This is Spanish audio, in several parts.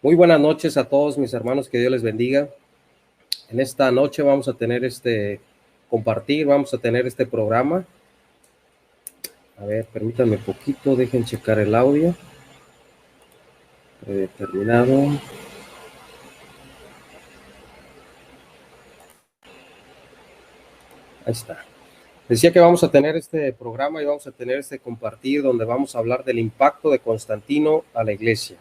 Muy buenas noches a todos mis hermanos, que Dios les bendiga. En esta noche vamos a tener vamos a tener este programa. A ver, permítanme un poquito, dejen checar el audio. Predeterminado. Ahí está. Decía que vamos a tener este programa y vamos a tener este compartir donde vamos a hablar del impacto de Constantino a la iglesia.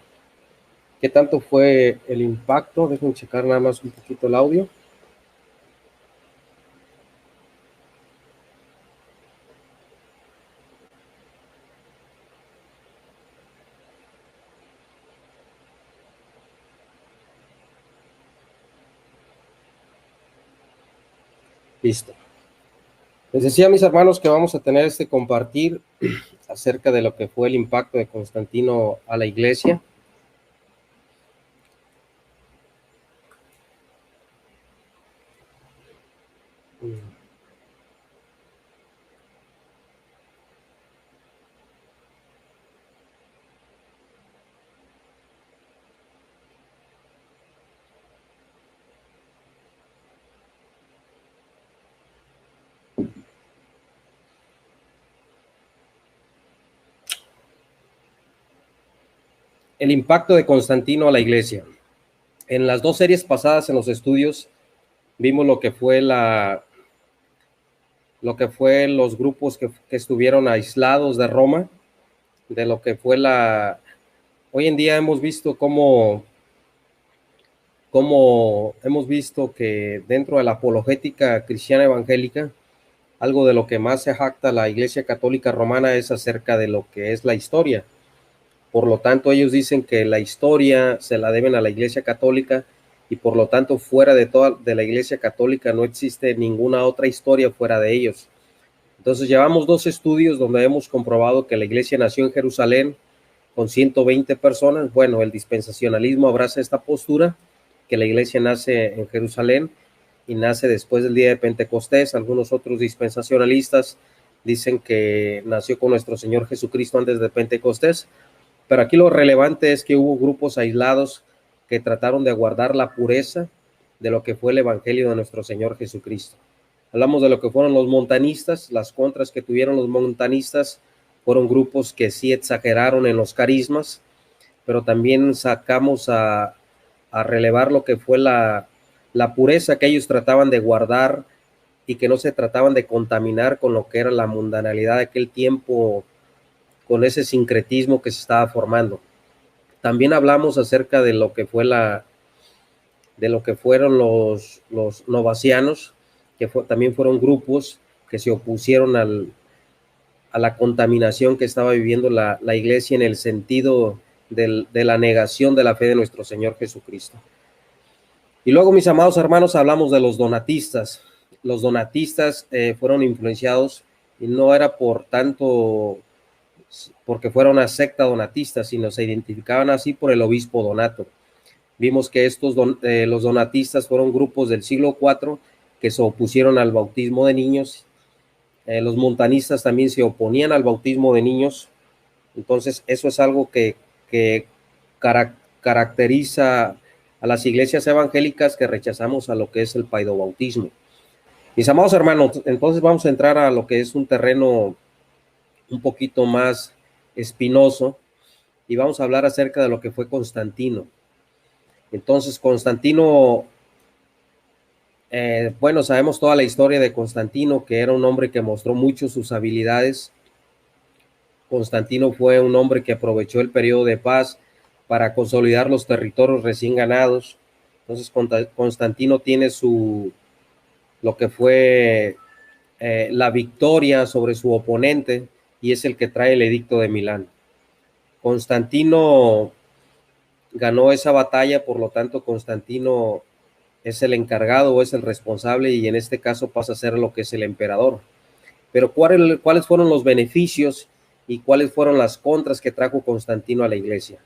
¿Qué tanto fue el impacto? Dejen checar nada más un poquito el audio. Listo. Les decía a mis hermanos que vamos a tener este compartir acerca de lo que fue el impacto de Constantino a la iglesia. El impacto de Constantino a la iglesia. En las dos series pasadas en los estudios vimos lo que fue los grupos que estuvieron aislados de Roma, de lo que fue hoy en día hemos visto cómo hemos visto que dentro de la apologética cristiana evangélica, algo de lo que más se jacta la Iglesia Católica Romana es acerca de lo que es la historia. Por lo tanto, ellos dicen que la historia se la deben a la Iglesia Católica y por lo tanto fuera de la Iglesia Católica no existe ninguna otra historia fuera de ellos. Entonces llevamos dos estudios donde hemos comprobado que la Iglesia nació en Jerusalén con 120 personas. Bueno, el dispensacionalismo abraza esta postura, que la Iglesia nace en Jerusalén y nace después del día de Pentecostés. Algunos otros dispensacionalistas dicen que nació con nuestro Señor Jesucristo antes de Pentecostés. Pero aquí lo relevante es que hubo grupos aislados que trataron de guardar la pureza de lo que fue el evangelio de nuestro Señor Jesucristo. Hablamos de lo que fueron los montanistas. Las contras que tuvieron los montanistas fueron grupos que sí exageraron en los carismas, pero también sacamos a relevar lo que fue la pureza que ellos trataban de guardar y que no se trataban de contaminar con lo que era la mundanalidad de aquel tiempo, con ese sincretismo que se estaba formando. También hablamos acerca de lo que fue de lo que fueron los novacianos, que también fueron grupos que se opusieron a la contaminación que estaba viviendo la iglesia en el sentido de la negación de la fe de nuestro Señor Jesucristo. Y luego, mis amados hermanos, hablamos de los donatistas. Los donatistas fueron influenciados y no era por tanto porque fuera una secta donatista, sino se identificaban así por el obispo Donato. Vimos que los donatistas fueron grupos del siglo IV que se opusieron al bautismo de niños. Los montanistas también se oponían al bautismo de niños. Entonces, eso es algo que caracteriza a las iglesias evangélicas, que rechazamos a lo que es el paidobautismo. Mis amados hermanos, entonces vamos a entrar a lo que es un terreno un poquito más espinoso y vamos a hablar acerca de lo que fue Constantino. Entonces, Constantino, bueno, sabemos toda la historia de Constantino, que era un hombre que mostró mucho sus habilidades. Constantino fue un hombre que aprovechó el periodo de paz para consolidar los territorios recién ganados. Entonces, Constantino tiene lo que fue la victoria sobre su oponente, y es el que trae el edicto de Milán. Constantino ganó esa batalla, por lo tanto Constantino es el encargado o es el responsable, y en este caso pasa a ser lo que es el emperador. Pero ¿cuáles fueron los beneficios y cuáles fueron las contras que trajo Constantino a la iglesia?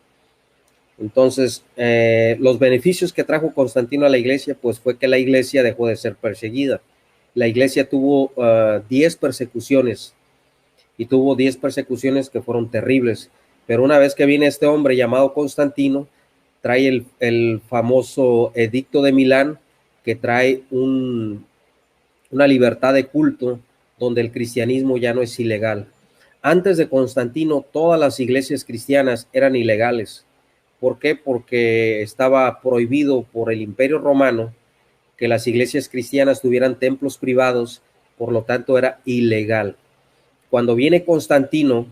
Entonces, los beneficios que trajo Constantino a la iglesia, pues fue que la iglesia dejó de ser perseguida. La iglesia tuvo 10 persecuciones, y tuvo 10 persecuciones que fueron terribles. Pero una vez que viene este hombre llamado Constantino, trae el famoso Edicto de Milán, que trae una libertad de culto donde el cristianismo ya no es ilegal. Antes de Constantino, todas las iglesias cristianas eran ilegales. ¿Por qué? Porque estaba prohibido por el Imperio Romano que las iglesias cristianas tuvieran templos privados, por lo tanto era ilegal. Cuando viene Constantino,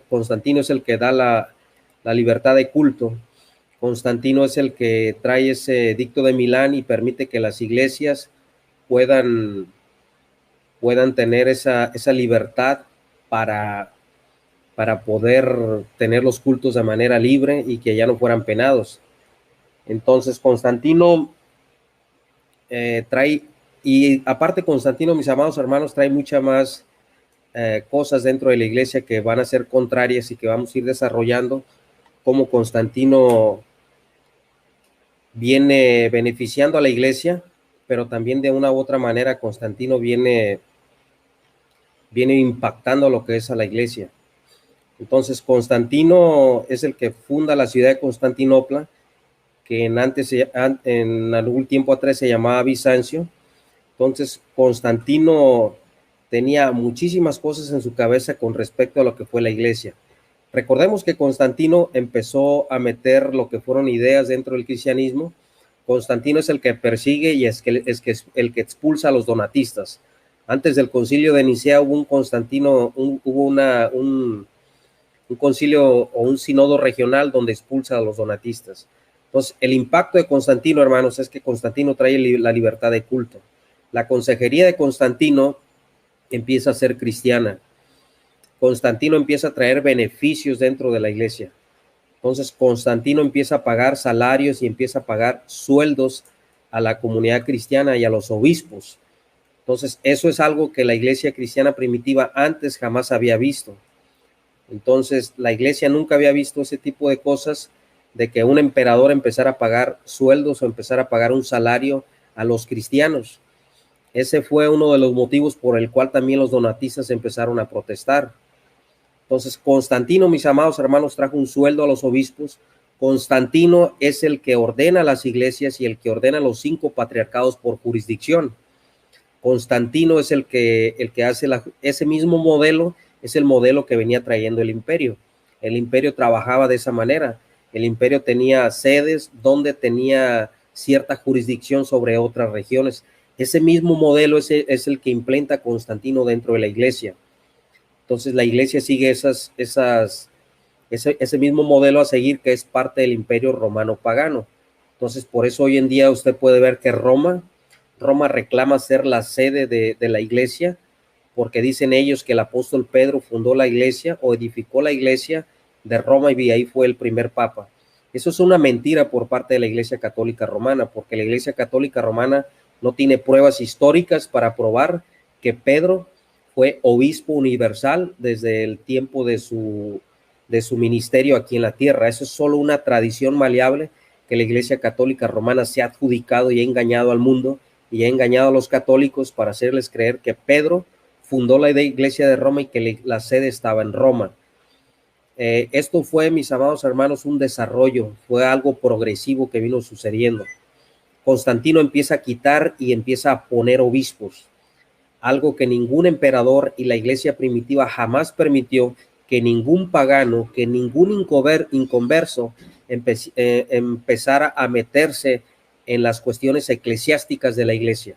Constantino es el que da la libertad de culto. Constantino es el que trae ese edicto de Milán y permite que las iglesias puedan tener esa libertad para, poder tener los cultos de manera libre y que ya no fueran penados. Entonces Constantino trae, y aparte Constantino, mis amados hermanos, trae muchas más cosas dentro de la iglesia que van a ser contrarias y que vamos a ir desarrollando, como Constantino viene beneficiando a la iglesia, pero también de una u otra manera Constantino viene impactando lo que es a la iglesia. Entonces Constantino es el que funda la ciudad de Constantinopla, que en algún tiempo atrás se llamaba Bizancio. Entonces Constantino tenía muchísimas cosas en su cabeza con respecto a lo que fue la iglesia. Recordemos que Constantino empezó a meter lo que fueron ideas dentro del cristianismo. Constantino es el que persigue y es el que expulsa a los donatistas. Antes del concilio de Nicea hubo un concilio o un sínodo regional donde expulsa a los donatistas. Entonces, el impacto de Constantino, hermanos, es que Constantino trae la libertad de culto. La consejería de Constantino empieza a ser cristiana. Constantino empieza a traer beneficios dentro de la iglesia. Entonces, Constantino empieza a pagar salarios y empieza a pagar sueldos a la comunidad cristiana y a los obispos. Entonces, eso es algo que la iglesia cristiana primitiva antes jamás había visto. Entonces, la iglesia nunca había visto ese tipo de cosas, de que un emperador empezara a pagar sueldos o empezara a pagar un salario a los cristianos. Ese fue uno de los motivos por el cual también los donatistas empezaron a protestar. Entonces, Constantino, mis amados hermanos, trajo un sueldo a los obispos. Constantino es el que ordena las iglesias y el que ordena los 5 patriarcados por jurisdicción. Constantino es el que hace ese mismo modelo, es el modelo que venía trayendo el imperio. El imperio trabajaba de esa manera. El imperio tenía sedes donde tenía cierta jurisdicción sobre otras regiones. Ese mismo modelo es el que implementa Constantino dentro de la iglesia. Entonces la iglesia sigue ese mismo modelo a seguir, que es parte del imperio romano pagano. Entonces por eso hoy en día usted puede ver que Roma reclama ser la sede de la iglesia, porque dicen ellos que el apóstol Pedro fundó la iglesia o edificó la iglesia de Roma y ahí fue el primer papa. Eso es una mentira por parte de la iglesia católica romana, porque la iglesia católica romana no tiene pruebas históricas para probar que Pedro fue obispo universal desde el tiempo de su ministerio aquí en la tierra. Eso es solo una tradición maleable que la iglesia católica romana se ha adjudicado y ha engañado al mundo y ha engañado a los católicos para hacerles creer que Pedro fundó la iglesia de Roma y que la sede estaba en Roma. Esto fue, mis amados hermanos, un desarrollo, fue algo progresivo que vino sucediendo. Constantino empieza a quitar y empieza a poner obispos, algo que ningún emperador y la iglesia primitiva jamás permitió, que ningún pagano, que ningún inconverso empezara a meterse en las cuestiones eclesiásticas de la iglesia.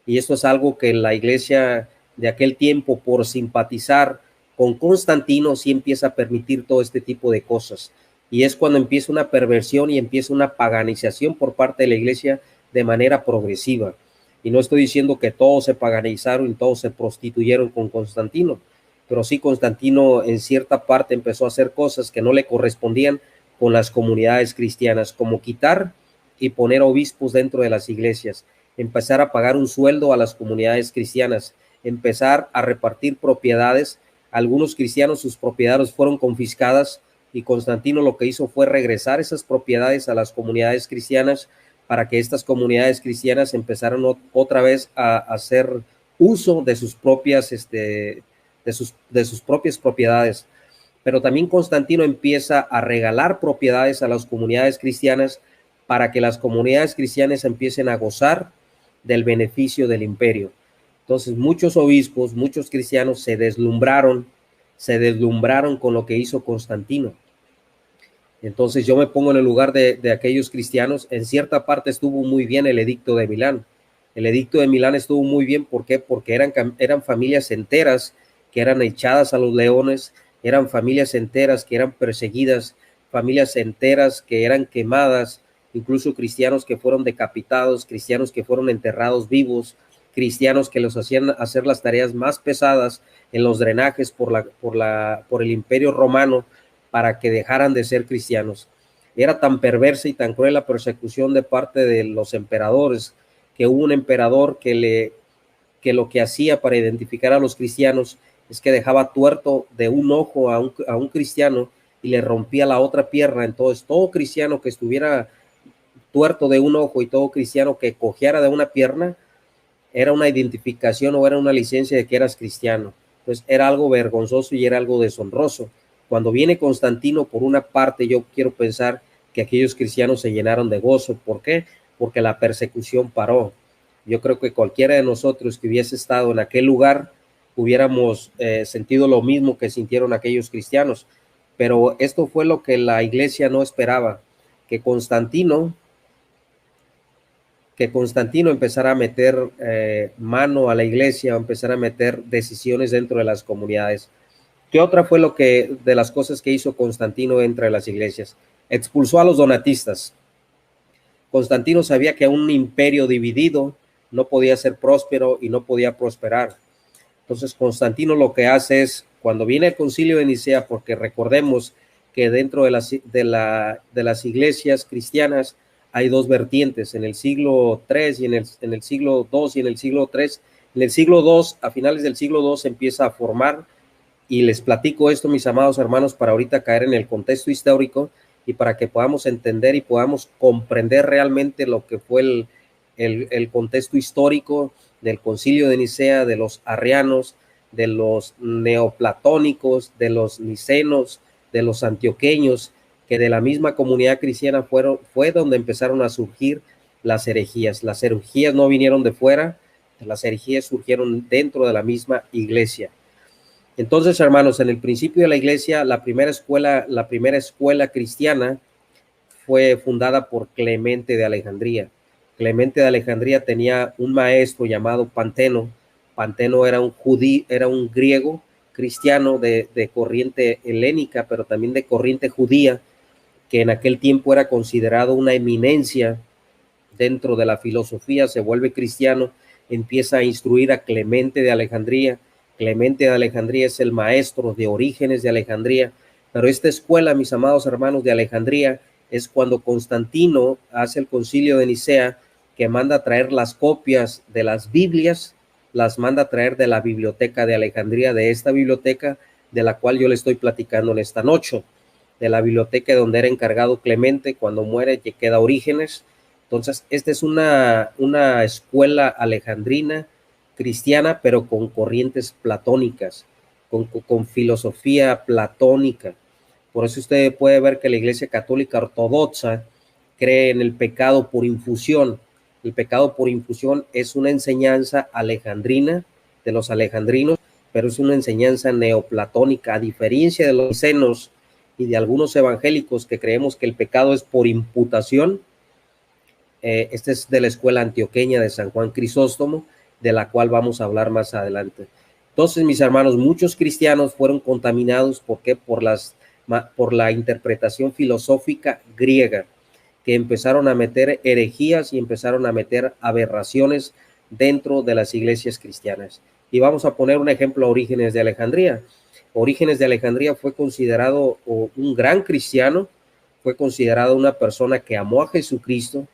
Y esto es algo que la iglesia de aquel tiempo, por simpatizar con Constantino, sí empieza a permitir todo este tipo de cosas. Y es cuando empieza una perversión y empieza una paganización por parte de la iglesia de manera progresiva. Y no estoy diciendo que todos se paganizaron y todos se prostituyeron con Constantino, pero sí Constantino en cierta parte empezó a hacer cosas que no le correspondían con las comunidades cristianas, como quitar y poner obispos dentro de las iglesias, empezar a pagar un sueldo a las comunidades cristianas, empezar a repartir propiedades. Algunos cristianos, sus propiedades fueron confiscadas y Constantino lo que hizo fue regresar esas propiedades a las comunidades cristianas para que estas comunidades cristianas empezaran otra vez a hacer uso de sus propias propiedades. pero también Constantino empieza a regalar propiedades a las comunidades cristianas para que las comunidades cristianas empiecen a gozar del beneficio del imperio. Entonces muchos obispos, muchos cristianos se deslumbraron con lo que hizo Constantino. Entonces yo me pongo en el lugar de aquellos cristianos. En cierta parte estuvo muy bien el edicto de Milán. El edicto de Milán estuvo muy bien, ¿por qué? Porque eran familias enteras que eran echadas a los leones, eran familias enteras que eran perseguidas, familias enteras que eran quemadas, incluso cristianos que fueron decapitados, cristianos que fueron enterrados vivos, cristianos que los hacían hacer las tareas más pesadas en los drenajes por el Imperio Romano para que dejaran de ser cristianos. Era tan perversa y tan cruel la persecución de parte de los emperadores, que hubo un emperador que lo que hacía para identificar a los cristianos es que dejaba tuerto de un ojo a un cristiano y le rompía la otra pierna. Entonces todo cristiano que estuviera tuerto de un ojo y todo cristiano que cojeara de una pierna era una identificación o era una licencia de que eras cristiano. Entonces era algo vergonzoso y era algo deshonroso. Cuando viene Constantino, por una parte, yo quiero pensar que aquellos cristianos se llenaron de gozo. ¿Por qué? Porque la persecución paró. Yo creo que cualquiera de nosotros que hubiese estado en aquel lugar hubiéramos sentido lo mismo que sintieron aquellos cristianos. Pero esto fue lo que la iglesia no esperaba, que Constantino empezara a meter mano a la iglesia, empezara a meter decisiones dentro de las comunidades. ¿Qué otra fue de las cosas que hizo Constantino entre las iglesias? Expulsó a los donatistas. Constantino sabía que un imperio dividido no podía ser próspero y no podía prosperar. Entonces Constantino lo que hace es, cuando viene el concilio de Nicea, porque recordemos que dentro de las iglesias cristianas hay dos vertientes, en el siglo III y en el siglo II y en el siglo III. En el siglo II, a finales del siglo II, se empieza a formar, y les platico esto, mis amados hermanos, para ahorita caer en el contexto histórico y para que podamos entender y podamos comprender realmente lo que fue el contexto histórico del concilio de Nicea, de los arrianos, de los neoplatónicos, de los nicenos, de los antioqueños, que de la misma comunidad cristiana fue donde empezaron a surgir las herejías. Las herejías no vinieron de fuera, las herejías surgieron dentro de la misma iglesia. Entonces, hermanos, en el principio de la iglesia, la primera escuela cristiana fue fundada por Clemente de Alejandría. Clemente de Alejandría tenía un maestro llamado Panteno. Panteno era un griego cristiano de corriente helénica, pero también de corriente judía, que en aquel tiempo era considerado una eminencia dentro de la filosofía. Se vuelve cristiano, empieza a instruir a Clemente de Alejandría. Clemente de Alejandría es el maestro de Orígenes de Alejandría, pero esta escuela, mis amados hermanos, de Alejandría, es cuando Constantino hace el concilio de Nicea, que manda a traer las copias de las Biblias, las manda a traer de la biblioteca de Alejandría, de esta biblioteca de la cual yo le estoy platicando en esta noche, de la biblioteca donde era encargado Clemente. Cuando muere, que queda Orígenes. Entonces, esta es una escuela alejandrina cristiana, pero con corrientes platónicas, con filosofía platónica. Por eso usted puede ver que la Iglesia Católica Ortodoxa cree en el pecado por infusión. El pecado por infusión es una enseñanza alejandrina, de los alejandrinos, pero es una enseñanza neoplatónica, a diferencia de los nicenos y de algunos evangélicos que creemos que el pecado es por imputación. Este es de la escuela antioqueña de San Juan Crisóstomo, de la cual vamos a hablar más adelante. Entonces, mis hermanos, muchos cristianos fueron contaminados. ¿Por qué? Por la interpretación filosófica griega, que empezaron a meter herejías y empezaron a meter aberraciones dentro de las iglesias cristianas. Y vamos a poner un ejemplo: Orígenes de Alejandría. Orígenes de Alejandría fue considerado un gran cristiano, fue considerado una persona que amó a Jesucristo.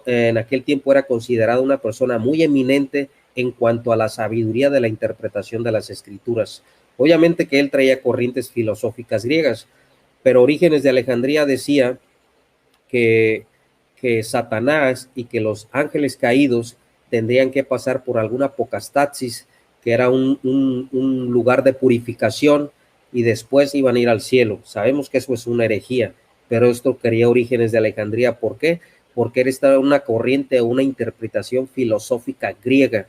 En aquel tiempo era considerado una persona muy eminente en cuanto a la sabiduría de la interpretación de las escrituras. Obviamente que él traía corrientes filosóficas griegas, pero Orígenes de Alejandría decía que Satanás y que los ángeles caídos tendrían que pasar por alguna apocastasis, que era un lugar de purificación y después iban a ir al cielo. Sabemos que eso es una herejía, pero esto quería Orígenes de Alejandría. ¿Por qué? Porque era una corriente o una interpretación filosófica griega.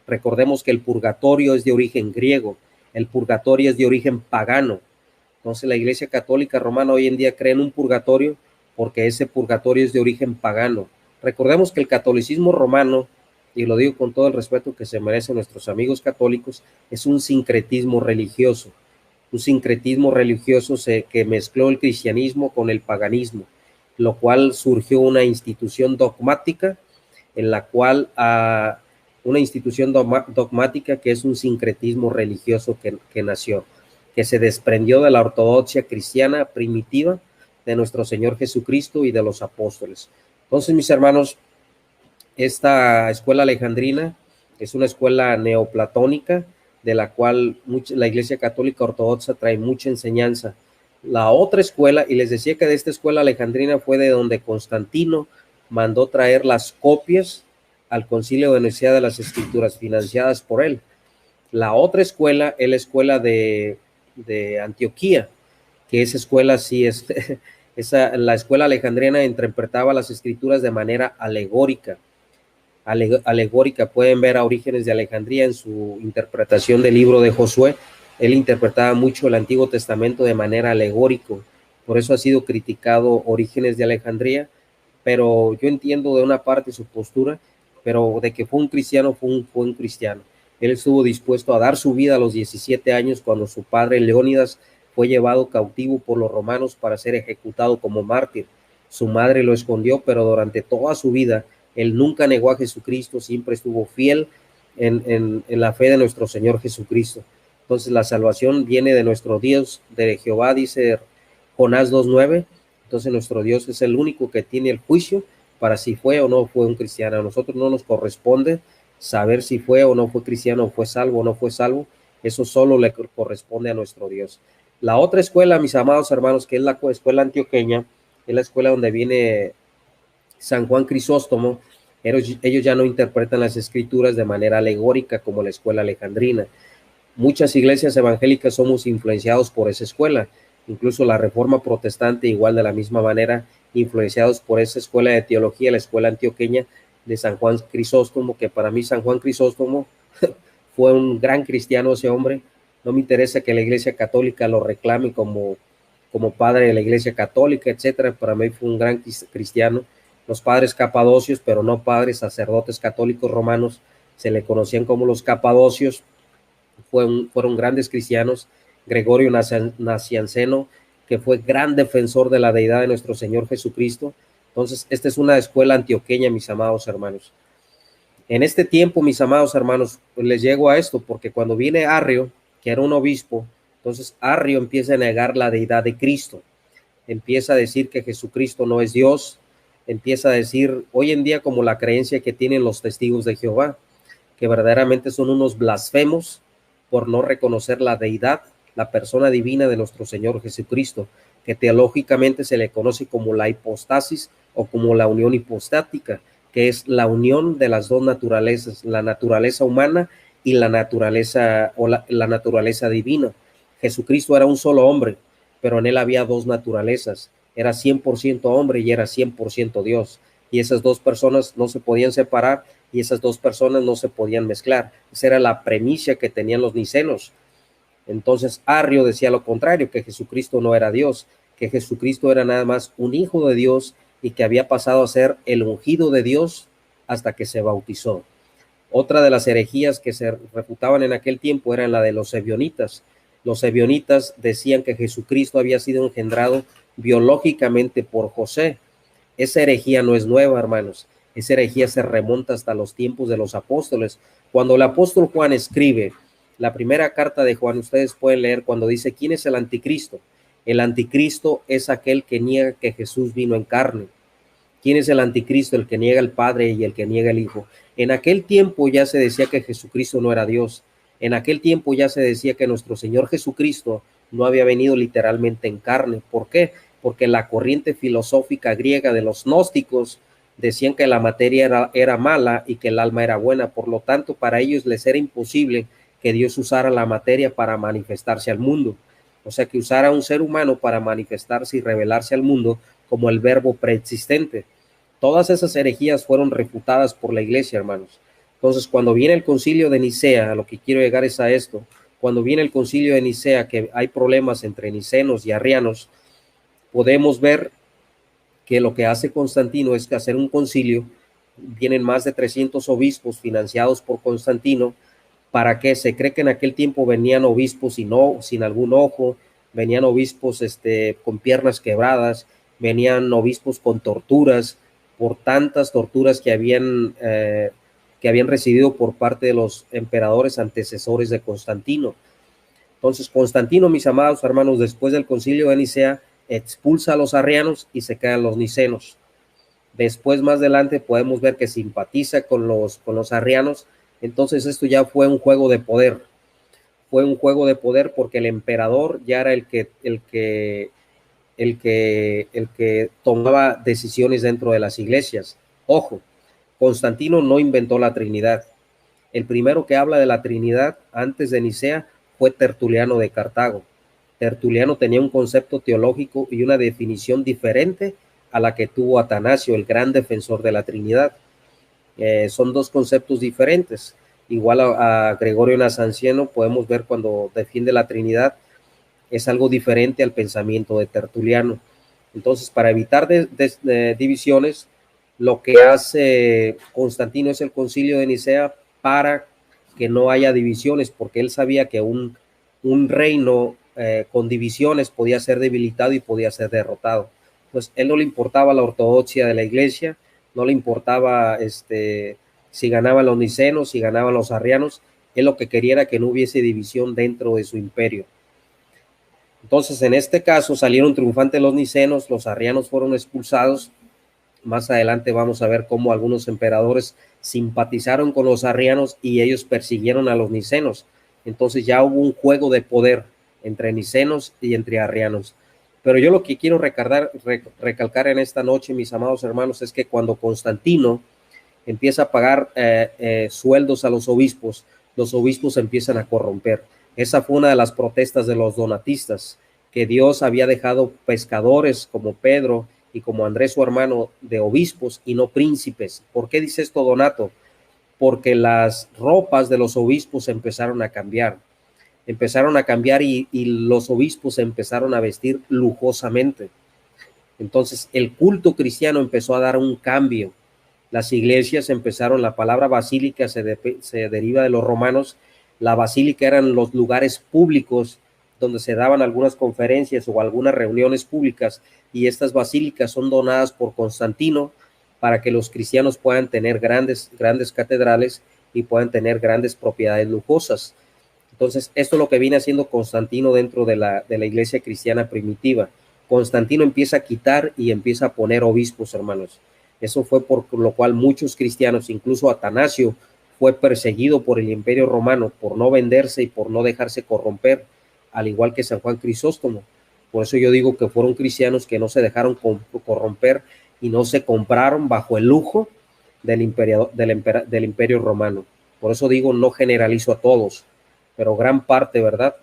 Recordemos que el purgatorio es de origen griego, el purgatorio es de origen pagano. Entonces la Iglesia Católica Romana hoy en día cree en un purgatorio porque ese purgatorio es de origen pagano. Recordemos que el catolicismo romano, y lo digo con todo el respeto que se merecen nuestros amigos católicos, es un sincretismo religioso. Un sincretismo religioso que mezcló el cristianismo con el paganismo, lo cual surgió una institución dogmática en la cual una institución dogmática que es un sincretismo religioso que nació, que se desprendió de la ortodoxia cristiana primitiva de nuestro Señor Jesucristo y de los apóstoles. Entonces, mis hermanos, esta escuela alejandrina es una escuela neoplatónica de la cual la Iglesia Católica Ortodoxa trae mucha enseñanza. La otra escuela, y les decía que de esta escuela alejandrina fue de donde Constantino mandó traer las copias al Concilio de Nicea de las Escrituras financiadas por él. La otra escuela es la escuela de Antioquía, que esa escuela sí es, la escuela alejandrina interpretaba las escrituras de manera alegórica. Pueden ver a Orígenes de Alejandría en su interpretación del libro de Josué. Él interpretaba mucho el Antiguo Testamento de manera alegórico, por eso ha sido criticado Orígenes de Alejandría, pero yo entiendo de una parte su postura, pero de que fue un cristiano, fue un cristiano. Él estuvo dispuesto a dar su vida a los 17 años cuando su padre Leónidas fue llevado cautivo por los romanos para ser ejecutado como mártir. Su madre lo escondió, pero durante toda su vida él nunca negó a Jesucristo, siempre estuvo fiel en la fe de nuestro Señor Jesucristo. Entonces la salvación viene de nuestro Dios, de Jehová, dice Jonás 2:9. Entonces nuestro Dios es el único que tiene el juicio para si fue o no fue un cristiano. A nosotros no nos corresponde saber si fue o no fue cristiano, fue salvo o no fue salvo. Eso solo le corresponde a nuestro Dios. La otra escuela, mis amados hermanos, que es la escuela antioqueña, es la escuela donde viene San Juan Crisóstomo. Ellos ya no interpretan las escrituras de manera alegórica como la escuela alejandrina. Muchas iglesias evangélicas somos influenciados por esa escuela, incluso la Reforma Protestante igual de la misma manera, influenciados por esa escuela de teología, la escuela antioqueña de San Juan Crisóstomo, que para mí San Juan Crisóstomo fue un gran cristiano ese hombre. No me interesa que la Iglesia Católica lo reclame como padre de la Iglesia Católica, etcétera. Para mí fue un gran cristiano. Los padres capadocios, pero no padres sacerdotes católicos romanos, se le conocían como los capadocios, fueron grandes cristianos. Gregorio Nacianceno, que fue gran defensor de la deidad de nuestro Señor Jesucristo. Entonces, esta es una escuela antioqueña, mis amados hermanos. En este tiempo, mis amados hermanos, les llego a esto, porque cuando viene Arrio, que era un obispo, entonces Arrio empieza a negar la deidad de Cristo, empieza a decir que Jesucristo no es Dios, empieza a decir, hoy en día como la creencia que tienen los testigos de Jehová, que verdaderamente son unos blasfemos por no reconocer la deidad, la persona divina de nuestro Señor Jesucristo, que teológicamente se le conoce como la hipostasis o como la unión hipostática, que es la unión de las dos naturalezas, la naturaleza humana y la naturaleza la naturaleza divina. Jesucristo era un solo hombre, pero en él había dos naturalezas. Era 100% hombre y era 100% Dios. Y esas dos personas no se podían separar y esas dos personas no se podían mezclar. Esa era la premisa que tenían los nicenos. Entonces Arrio decía lo contrario, que Jesucristo no era Dios, que Jesucristo era nada más un hijo de Dios y que había pasado a ser el ungido de Dios hasta que se bautizó. Otra de las herejías que se refutaban en aquel tiempo era la de los ebionitas. Los ebionitas decían que Jesucristo había sido engendrado biológicamente por José. Esa herejía no es nueva, hermanos. Esa herejía se remonta hasta los tiempos de los apóstoles. Cuando el apóstol Juan escribe la primera carta de Juan, ustedes pueden leer cuando dice, ¿quién es el anticristo? El anticristo es aquel que niega que Jesús vino en carne. ¿Quién es el anticristo? El que niega al Padre y el que niega al Hijo. En aquel tiempo ya se decía que Jesucristo no era Dios. En aquel tiempo ya se decía que nuestro Señor Jesucristo no había venido literalmente en carne. ¿Por qué? Porque la corriente filosófica griega de los gnósticos decían que la materia era mala y que el alma era buena. Por lo tanto, para ellos les era imposible que Dios usara la materia para manifestarse al mundo. o sea, que usara a un ser humano para manifestarse y revelarse al mundo como el verbo preexistente. Todas esas herejías fueron refutadas por la iglesia, hermanos. Entonces, cuando viene el concilio de Nicea, a lo que quiero llegar es a esto, cuando viene el concilio de Nicea, que hay problemas entre nicenos y arrianos, podemos ver que lo que hace Constantino es que hacer un concilio, vienen más de 300 obispos financiados por Constantino, para que se cree que en aquel tiempo venían obispos sin algún ojo, venían obispos con piernas quebradas, venían obispos con torturas, por tantas torturas que habían recibido por parte de los emperadores antecesores de Constantino. Entonces, Constantino, mis amados hermanos, después del concilio de Nicea, expulsa a los arrianos y se quedan los nicenos. Después, más adelante, podemos ver que simpatiza con los arrianos. Entonces, esto ya fue un juego de poder. Fue un juego de poder porque el emperador ya era el que tomaba decisiones dentro de las iglesias. Ojo, Constantino no inventó la Trinidad. El primero que habla de la Trinidad antes de Nicea fue Tertuliano de Cartago. Tertuliano tenía un concepto teológico y una definición diferente a la que tuvo Atanasio, el gran defensor de la Trinidad. Son dos conceptos diferentes. Igual a Gregorio Nacianceno podemos ver cuando defiende la Trinidad, es algo diferente al pensamiento de Tertuliano. Entonces, para evitar divisiones, lo que hace Constantino es el concilio de Nicea para que no haya divisiones, porque él sabía que un reino con divisiones podía ser debilitado y podía ser derrotado. Pues él no le importaba la ortodoxia de la iglesia, no le importaba si ganaban los nicenos, si ganaban los arrianos, él lo que quería era que no hubiese división dentro de su imperio. Entonces, en este caso, salieron triunfantes los nicenos, los arrianos fueron expulsados. Más adelante vamos a ver cómo algunos emperadores simpatizaron con los arrianos y ellos persiguieron a los nicenos. Entonces ya hubo un juego de poder entre nicenos y entre arrianos. Pero yo lo que quiero recalcar en esta noche, mis amados hermanos, es que cuando Constantino empieza a pagar sueldos a los obispos empiezan a corromper. Esa fue una de las protestas de los donatistas, que Dios había dejado pescadores como Pedro y como Andrés, su hermano, de obispos y no príncipes. ¿Por qué dice esto Donato? Porque las ropas de los obispos empezaron a cambiar y los obispos empezaron a vestir lujosamente. Entonces el culto cristiano empezó a dar un cambio. Las iglesias empezaron, la palabra basílica se deriva de los romanos. La basílica eran los lugares públicos donde se daban algunas conferencias o algunas reuniones públicas, y estas basílicas son donadas por Constantino para que los cristianos puedan tener grandes catedrales y puedan tener grandes propiedades lujosas. Entonces, esto es lo que viene haciendo Constantino dentro de la iglesia cristiana primitiva. Constantino empieza a quitar y empieza a poner obispos, hermanos. Eso fue por lo cual muchos cristianos, incluso Atanasio, fue perseguido por el Imperio Romano por no venderse y por no dejarse corromper, al igual que San Juan Crisóstomo. Por eso yo digo que fueron cristianos que no se dejaron corromper y no se compraron bajo el lujo del Imperio Romano. Por eso digo, no generalizo a todos, pero gran parte, ¿verdad?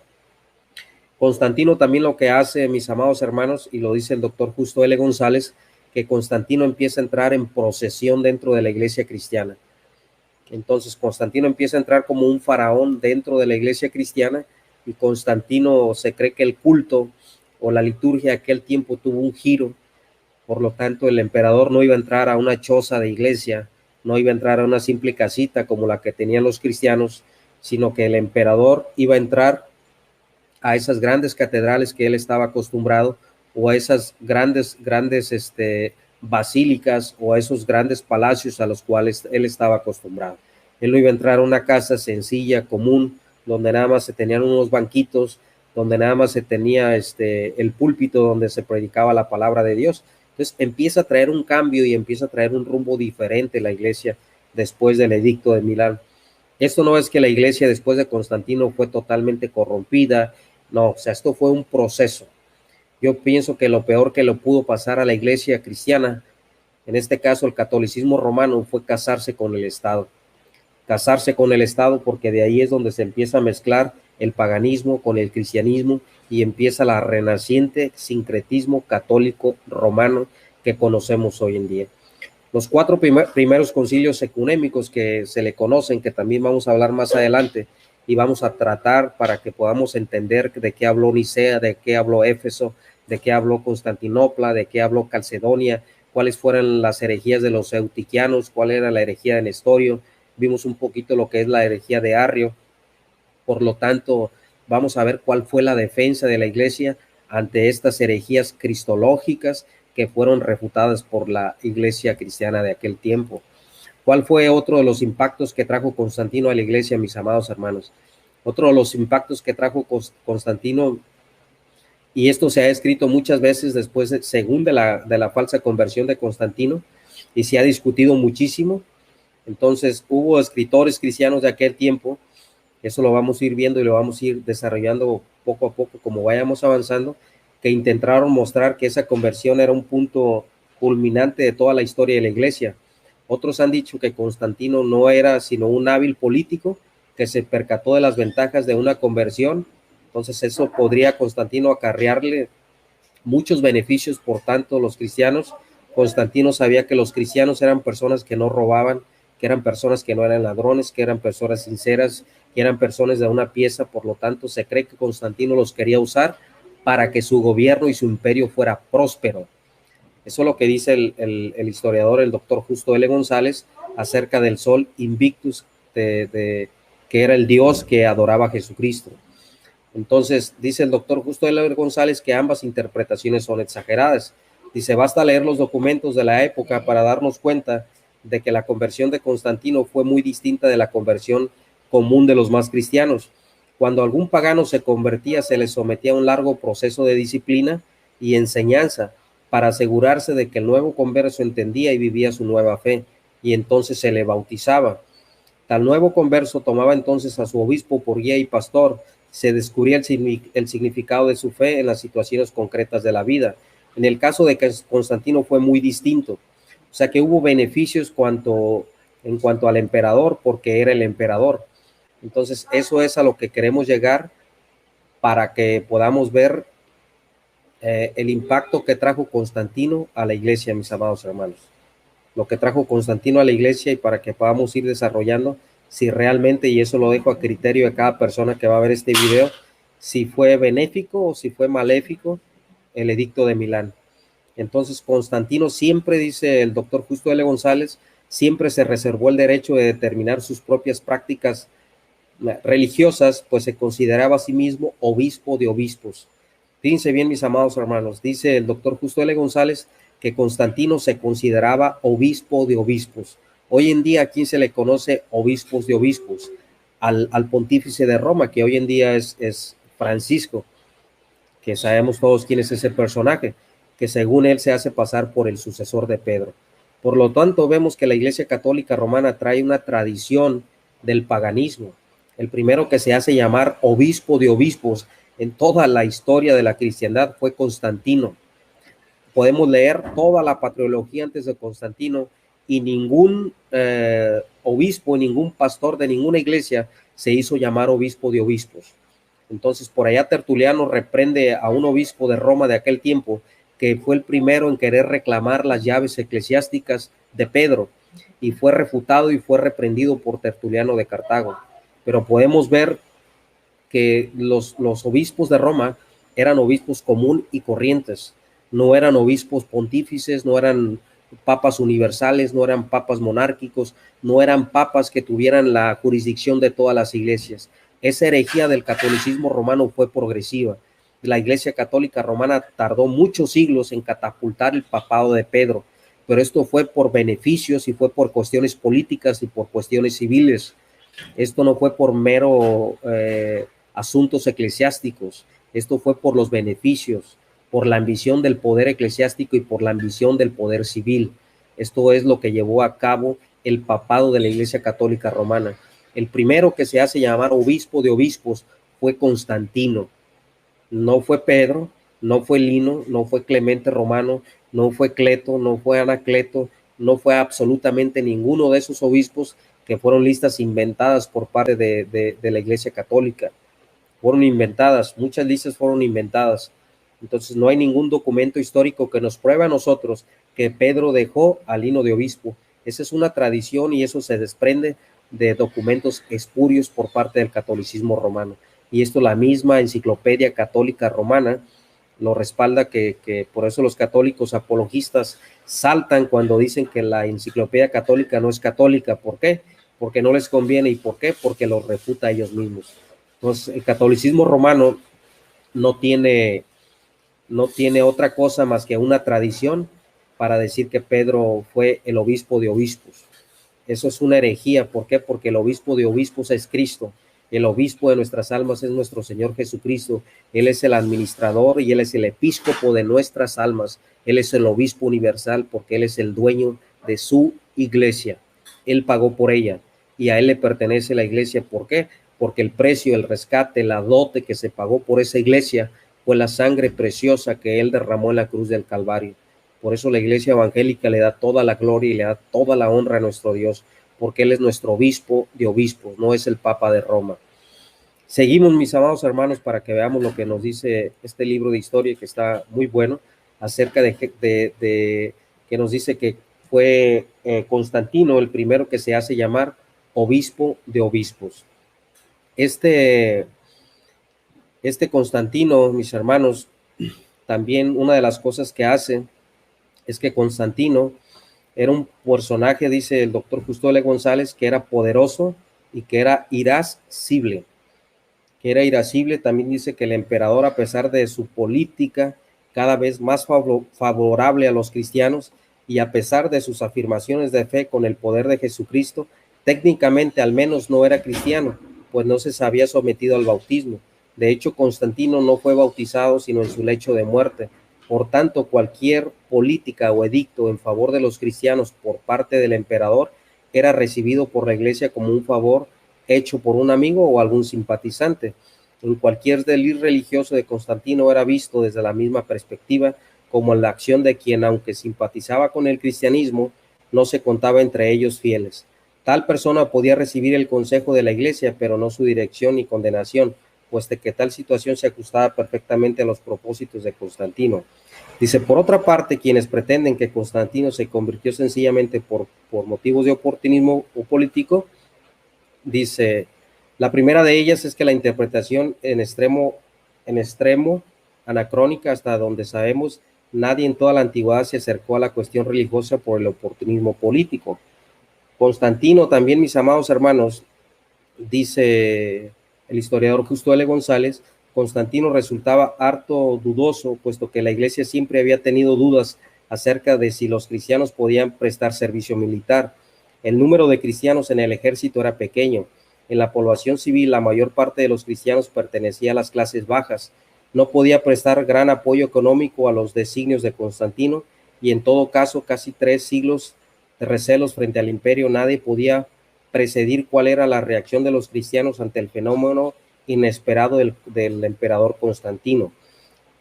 Constantino también lo que hace, mis amados hermanos, y lo dice el doctor Justo L. González, que Constantino empieza a entrar en procesión dentro de la iglesia cristiana. Entonces Constantino empieza a entrar como un faraón dentro de la iglesia cristiana, y Constantino, se cree que el culto o la liturgia de aquel tiempo tuvo un giro. Por lo tanto, el emperador no iba a entrar a una choza de iglesia, no iba a entrar a una simple casita como la que tenían los cristianos, sino que el emperador iba a entrar a esas grandes catedrales que él estaba acostumbrado, o a esas grandes basílicas, o a esos grandes palacios a los cuales él estaba acostumbrado. Él no iba a entrar a una casa sencilla, común, donde nada más se tenían unos banquitos, donde nada más se tenía el púlpito donde se predicaba la palabra de Dios. Entonces empieza a traer un cambio y empieza a traer un rumbo diferente la iglesia después del edicto de Milán. Esto no es que la iglesia después de Constantino fue totalmente corrompida, no, o sea, esto fue un proceso. Yo pienso que lo peor que le pudo pasar a la iglesia cristiana, en este caso el catolicismo romano, fue casarse con el Estado. Casarse con el Estado, porque de ahí es donde se empieza a mezclar el paganismo con el cristianismo y empieza la renaciente sincretismo católico romano que conocemos hoy en día. Los cuatro primeros concilios ecuménicos que se le conocen, que también vamos a hablar más adelante, y vamos a tratar para que podamos entender de qué habló Nicea, de qué habló Éfeso, de qué habló Constantinopla, de qué habló Calcedonia, cuáles fueron las herejías de los eutiquianos, cuál era la herejía de Nestorio, vimos un poquito lo que es la herejía de Arrio. Por lo tanto, vamos a ver cuál fue la defensa de la iglesia ante estas herejías cristológicas que fueron refutadas por la iglesia cristiana de aquel tiempo. ¿Cuál fue otro de los impactos que trajo Constantino a la iglesia, mis amados hermanos? Otro de los impactos que trajo Constantino, y esto se ha escrito muchas veces después, según de la falsa conversión de Constantino, y se ha discutido muchísimo. Entonces, hubo escritores cristianos de aquel tiempo, eso lo vamos a ir viendo y lo vamos a ir desarrollando poco a poco como vayamos avanzando, que intentaron mostrar que esa conversión era un punto culminante de toda la historia de la iglesia. Otros han dicho que Constantino no era sino un hábil político que se percató de las ventajas de una conversión, entonces eso podría Constantino acarrearle muchos beneficios. Por tanto, los cristianos, Constantino sabía que los cristianos eran personas que no robaban, que eran personas que no eran ladrones, que eran personas sinceras, que eran personas de una pieza. Por lo tanto, se cree que Constantino los quería usar para que su gobierno y su imperio fuera próspero. Eso es lo que dice el historiador, el doctor Justo L. González, acerca del sol Invictus, que era el dios que adoraba a Jesucristo. Entonces, dice el doctor Justo L. González que ambas interpretaciones son exageradas. Dice, basta leer los documentos de la época para darnos cuenta de que la conversión de Constantino fue muy distinta de la conversión común de los más cristianos. Cuando algún pagano se convertía, se le sometía a un largo proceso de disciplina y enseñanza para asegurarse de que el nuevo converso entendía y vivía su nueva fe, y entonces se le bautizaba. Tal nuevo converso tomaba entonces a su obispo por guía y pastor, se descubría el significado de su fe en las situaciones concretas de la vida. En el caso de Constantino fue muy distinto, o sea que hubo beneficios en cuanto al emperador, porque era el emperador. Entonces eso es a lo que queremos llegar para que podamos ver el impacto que trajo Constantino a la iglesia, mis amados hermanos. Lo que trajo Constantino a la iglesia, y para que podamos ir desarrollando si realmente, y eso lo dejo a criterio de cada persona que va a ver este video, si fue benéfico o si fue maléfico el edicto de Milán. Entonces Constantino siempre, dice el doctor Justo L. González, siempre se reservó el derecho de determinar sus propias prácticas religiosas, pues se consideraba a sí mismo obispo de obispos. Fíjense bien, mis amados hermanos, dice el doctor Justo L. González que Constantino se consideraba obispo de obispos. Hoy en día, ¿a quién se le conoce obispos de obispos? Al pontífice de Roma, que hoy en día es Francisco, que sabemos todos quién es ese personaje, que según él se hace pasar por el sucesor de Pedro. Por lo tanto, vemos que la Iglesia Católica Romana trae una tradición del paganismo. El primero que se hace llamar obispo de obispos en toda la historia de la cristiandad fue Constantino. Podemos leer toda la patriología antes de Constantino y ningún obispo, ningún pastor de ninguna iglesia se hizo llamar obispo de obispos. Entonces, por allá Tertuliano reprende a un obispo de Roma de aquel tiempo, que fue el primero en querer reclamar las llaves eclesiásticas de Pedro, y fue refutado y fue reprendido por Tertuliano de Cartago. Pero podemos ver que los obispos de Roma eran obispos común y corrientes, no eran obispos pontífices, no eran papas universales, no eran papas monárquicos, no eran papas que tuvieran la jurisdicción de todas las iglesias. Esa herejía del catolicismo romano fue progresiva. La Iglesia Católica Romana tardó muchos siglos en catapultar el papado de Pedro, pero esto fue por beneficios y fue por cuestiones políticas y por cuestiones civiles. Esto no fue por mero asuntos eclesiásticos, esto fue por los beneficios, por la ambición del poder eclesiástico y por la ambición del poder civil. Esto es lo que llevó a cabo el papado de la Iglesia Católica Romana. El primero que se hace llamar obispo de obispos fue Constantino. No fue Pedro, no fue Lino, no fue Clemente Romano, no fue Cleto, no fue Anacleto, no fue absolutamente ninguno de esos obispos que fueron listas inventadas por parte de la Iglesia Católica. fueron inventadas, muchas listas fueron inventadas. Entonces no hay ningún documento histórico que nos pruebe a nosotros que Pedro dejó al lino de obispo. Esa es una tradición y eso se desprende de documentos espurios por parte del catolicismo romano. Y esto la misma Enciclopedia Católica Romana lo respalda, que por eso los católicos apologistas saltan cuando dicen que la Enciclopedia Católica no es católica. ¿Por qué? Porque no les conviene. ¿Y por qué? Porque los refuta a ellos mismos. Entonces el catolicismo romano no tiene otra cosa más que una tradición para decir que Pedro fue el obispo de obispos. Eso es una herejía. ¿Por qué? Porque el obispo de obispos es Cristo. El obispo de nuestras almas es nuestro Señor Jesucristo. Él es el administrador y Él es el episcopo de nuestras almas. Él es el obispo universal porque Él es el dueño de su iglesia. Él pagó por ella y a Él le pertenece la iglesia. ¿Por qué? Porque el precio, el rescate, la dote que se pagó por esa iglesia fue la sangre preciosa que Él derramó en la cruz del Calvario. Por eso la iglesia evangélica le da toda la gloria y le da toda la honra a nuestro Dios, porque Él es nuestro obispo de obispos, no es el Papa de Roma. Seguimos, mis amados hermanos, para que veamos lo que nos dice este libro de historia, que está muy bueno, acerca de que nos dice que fue Constantino el primero que se hace llamar obispo de obispos. Este Constantino, mis hermanos, también una de las cosas que hace es que Constantino era un personaje, dice el doctor Justo L. González, que era poderoso y que era irascible. También dice que el emperador, a pesar de su política cada vez más favorable a los cristianos y a pesar de sus afirmaciones de fe con el poder de Jesucristo, técnicamente al menos no era cristiano, pues no se había sometido al bautismo. De hecho, Constantino no fue bautizado sino en su lecho de muerte. Por tanto, cualquier política o edicto en favor de los cristianos por parte del emperador era recibido por la iglesia como un favor hecho por un amigo o algún simpatizante. En cualquier delito religioso de Constantino era visto desde la misma perspectiva como la acción de quien, aunque simpatizaba con el cristianismo, no se contaba entre ellos fieles. Tal persona podía recibir el consejo de la iglesia, pero no su dirección ni condenación, puesto que tal situación se ajustaba perfectamente a los propósitos de Constantino. Dice, por otra parte, quienes pretenden que Constantino se convirtió sencillamente por motivos de oportunismo o político, dice, la primera de ellas es que la interpretación en extremo anacrónica, hasta donde sabemos, nadie en toda la antigüedad se acercó a la cuestión religiosa por el oportunismo político. Constantino también, mis amados hermanos, dice el historiador Justo L. González, Constantino resultaba harto dudoso, puesto que la iglesia siempre había tenido dudas acerca de si los cristianos podían prestar servicio militar. El número de cristianos en el ejército era pequeño. En la población civil, la mayor parte de los cristianos pertenecía a las clases bajas. No podía prestar gran apoyo económico a los designios de Constantino y en todo caso, casi 3 siglos de recelos frente al imperio, nadie podía precedir cuál era la reacción de los cristianos ante el fenómeno inesperado del emperador Constantino.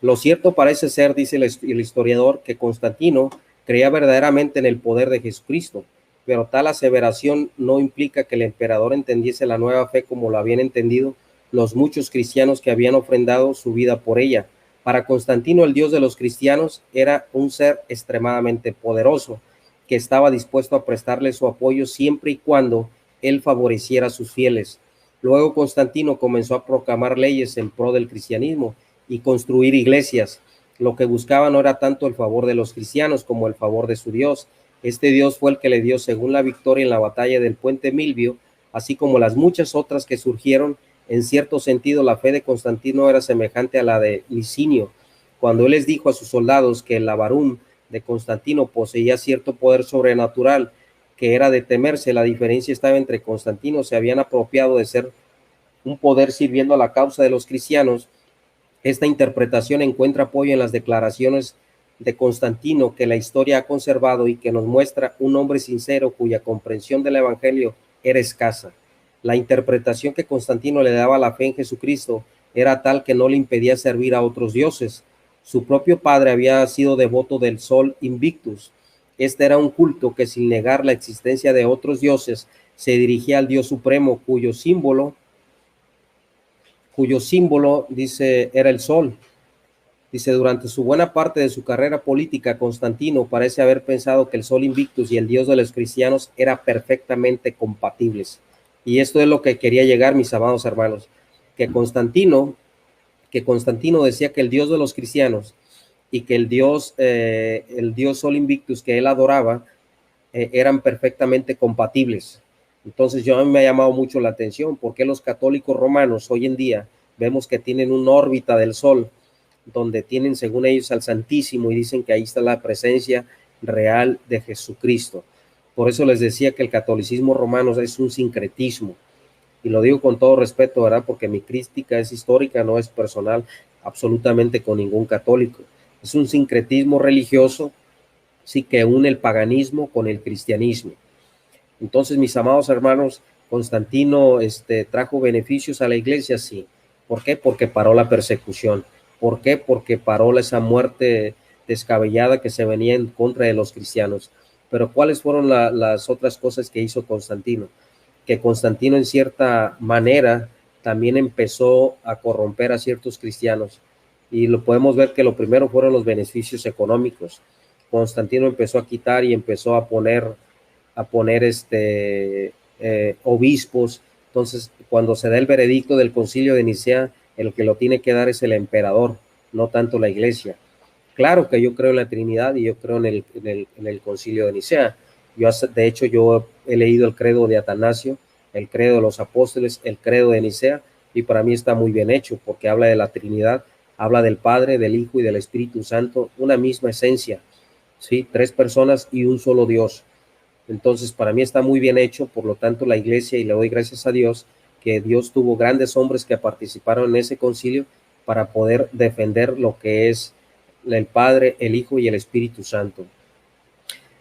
Lo cierto parece ser, dice el historiador, que Constantino creía verdaderamente en el poder de Jesucristo, pero tal aseveración no implica que el emperador entendiese la nueva fe como lo habían entendido los muchos cristianos que habían ofrendado su vida por ella. Para Constantino, el Dios de los cristianos era un ser extremadamente poderoso, que estaba dispuesto a prestarle su apoyo siempre y cuando él favoreciera a sus fieles. Luego Constantino comenzó a proclamar leyes en pro del cristianismo y construir iglesias. Lo que buscaba no era tanto el favor de los cristianos como el favor de su Dios. Este Dios fue el que le dio, según la victoria en la batalla del Puente Milvio, así como las muchas otras que surgieron. En cierto sentido, la fe de Constantino era semejante a la de Licinio, cuando él les dijo a sus soldados que el Lavarum de Constantino poseía cierto poder sobrenatural que era de temerse. La diferencia estaba entre Constantino se habían apropiado de ser un poder sirviendo a la causa de los cristianos. Esta interpretación encuentra apoyo en las declaraciones de Constantino que la historia ha conservado y que nos muestra un hombre sincero cuya comprensión del evangelio era escasa. La interpretación que Constantino le daba a la fe en Jesucristo era tal que no le impedía servir a otros dioses. Su propio padre había sido devoto del Sol Invictus. Este era un culto que, sin negar la existencia de otros dioses, se dirigía al Dios supremo, cuyo símbolo cuyo símbolo, dice, era el sol. Dice, durante su buena parte de su carrera política, Constantino parece haber pensado que el Sol Invictus y el Dios de los cristianos eran perfectamente compatibles. Y esto es lo que quería llegar, mis amados hermanos, que Constantino decía que el Dios de los cristianos y que el Dios Sol Invictus que él adoraba eran perfectamente compatibles. Entonces a mí me ha llamado mucho la atención porque los católicos romanos hoy en día vemos que tienen una órbita del Sol donde tienen según ellos al Santísimo y dicen que ahí está la presencia real de Jesucristo. Por eso les decía que el catolicismo romano es un sincretismo, y lo digo con todo respeto, ¿verdad? Porque mi crítica es histórica, no es personal absolutamente con ningún católico. Es un sincretismo religioso, sí, que une el paganismo con el cristianismo. Entonces, mis amados hermanos, Constantino trajo beneficios a la iglesia, sí. ¿Por qué? Porque paró la persecución. ¿Por qué? Porque paró esa muerte descabellada que se venía en contra de los cristianos. Pero ¿cuáles fueron las otras cosas que hizo Constantino? Que Constantino en cierta manera también empezó a corromper a ciertos cristianos. Y lo podemos ver que lo primero fueron los beneficios económicos. Constantino empezó a quitar y empezó a poner obispos. Entonces, cuando se da el veredicto del concilio de Nicea, el que lo tiene que dar es el emperador, no tanto la iglesia. Claro que yo creo en la Trinidad y yo creo en el concilio de Nicea. De hecho, yo he leído el credo de Atanasio, el credo de los apóstoles, el credo de Nicea, y para mí está muy bien hecho porque habla de la Trinidad, habla del Padre, del Hijo y del Espíritu Santo, una misma esencia, ¿sí? 3 personas y un solo Dios. Entonces, para mí está muy bien hecho, por lo tanto, la iglesia, y le doy gracias a Dios, que Dios tuvo grandes hombres que participaron en ese concilio para poder defender lo que es el Padre, el Hijo y el Espíritu Santo.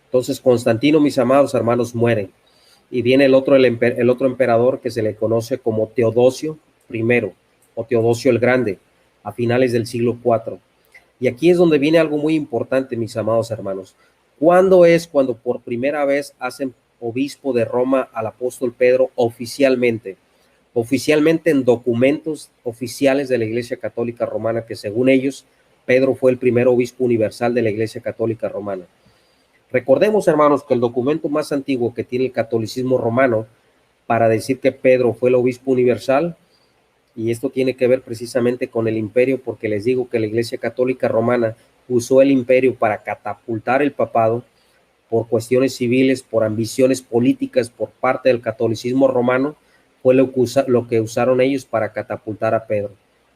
Entonces, Constantino, mis amados hermanos, muere. Y viene el otro emperador que se le conoce como Teodosio I o Teodosio el Grande, a finales del siglo IV. Y aquí es donde viene algo muy importante, mis amados hermanos. ¿Cuándo es cuando por primera vez hacen obispo de Roma al apóstol Pedro oficialmente? Oficialmente en documentos oficiales de la Iglesia Católica Romana, que según ellos, Pedro fue el primer obispo universal de la Iglesia Católica Romana. Recordemos, hermanos, que el documento más antiguo que tiene el catolicismo romano para decir que Pedro fue el obispo universal, y esto tiene que ver precisamente con el imperio, porque les digo que la Iglesia Católica Romana usó el imperio para catapultar el papado por cuestiones civiles, por ambiciones políticas por parte del catolicismo romano, fue lo que usaron ellos para catapultar a Pedro.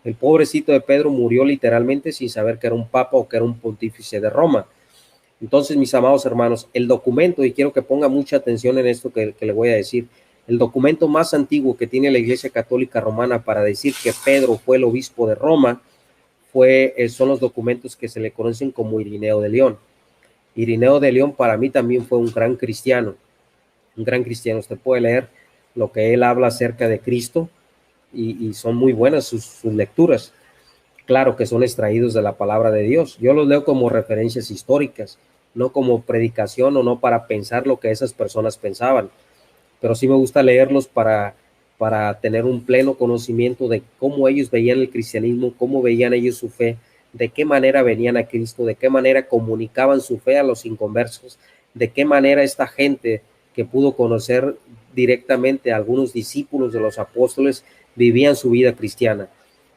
El pobrecito de Pedro murió literalmente sin saber que era un papa o que era un pontífice de Roma. Entonces, mis amados hermanos, el documento, y quiero que ponga mucha atención en esto que le voy a decir, el documento más antiguo que tiene la Iglesia Católica Romana para decir que Pedro fue el obispo de Roma son los documentos que se le conocen como Irineo de León. Irineo de León para mí también fue un gran cristiano. Un gran cristiano. Usted puede leer lo que él habla acerca de Cristo y son muy buenas sus lecturas. Claro que son extraídos de la palabra de Dios. Yo los leo como referencias históricas, no como predicación o no para pensar lo que esas personas pensaban, pero sí me gusta leerlos para tener un pleno conocimiento de cómo ellos veían el cristianismo, cómo veían ellos su fe, de qué manera venían a Cristo, de qué manera comunicaban su fe a los inconversos, de qué manera esta gente que pudo conocer directamente a algunos discípulos de los apóstoles vivían su vida cristiana.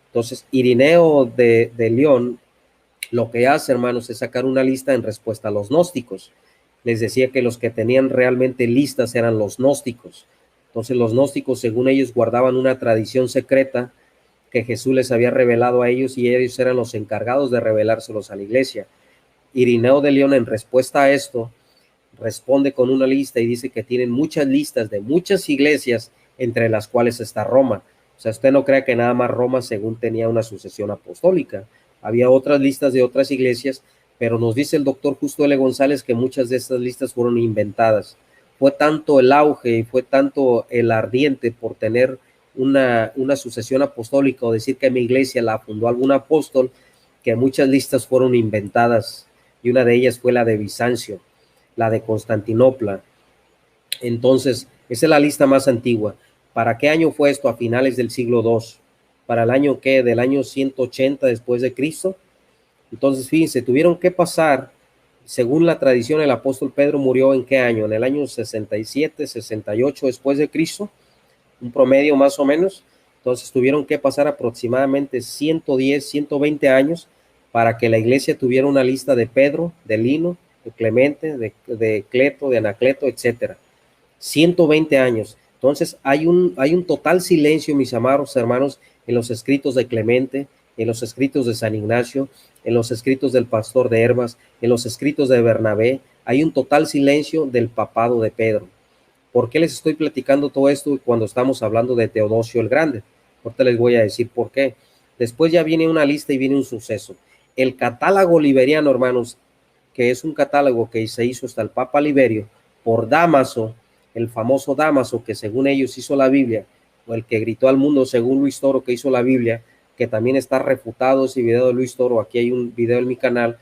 Entonces, Irineo de León lo que hace, hermanos, es sacar una lista en respuesta a los gnósticos. Les decía que los que tenían realmente listas eran los gnósticos. Entonces, los gnósticos, según ellos, guardaban una tradición secreta que Jesús les había revelado a ellos y ellos eran los encargados de revelárselos a la iglesia. Irineo de León, en respuesta a esto, responde con una lista y dice que tienen muchas listas de muchas iglesias, entre las cuales está Roma. O sea, usted no crea que nada más Roma según tenía una sucesión apostólica. Había otras listas de otras iglesias, pero nos dice el doctor Justo L. González que muchas de estas listas fueron inventadas. Fue tanto el auge y fue tanto el ardiente por tener una sucesión apostólica o decir que mi iglesia la fundó algún apóstol, que muchas listas fueron inventadas y una de ellas fue la de Bizancio, la de Constantinopla. Entonces, esa es la lista más antigua. ¿Para qué año fue esto? A finales del siglo II. para el año que del año 180 después de Cristo. Entonces, fíjense, tuvieron que pasar, según la tradición, el apóstol Pedro murió ¿en qué año? En el año 67, 68 después de Cristo, un promedio más o menos. Entonces tuvieron que pasar aproximadamente 110, 120 años para que la iglesia tuviera una lista de Pedro, de Lino, de Clemente, de Cleto, de Anacleto, etcétera. 120 años. Entonces hay un total silencio, mis amados hermanos, en los escritos de Clemente, en los escritos de San Ignacio, en los escritos del pastor de Hermas, en los escritos de Bernabé. Hay un total silencio del papado de Pedro. ¿Por qué les estoy platicando todo esto cuando estamos hablando de Teodosio el Grande? Ahorita les voy a decir por qué. Después ya viene una lista y viene un suceso. El catálogo liberiano, hermanos, que es un catálogo que se hizo hasta el Papa Liberio por Dámaso, el famoso Dámaso que según ellos hizo la Biblia, o el que gritó al mundo según Luis Toro que hizo la Biblia, que también está refutado ese video de Luis Toro. Aquí hay un video en mi canal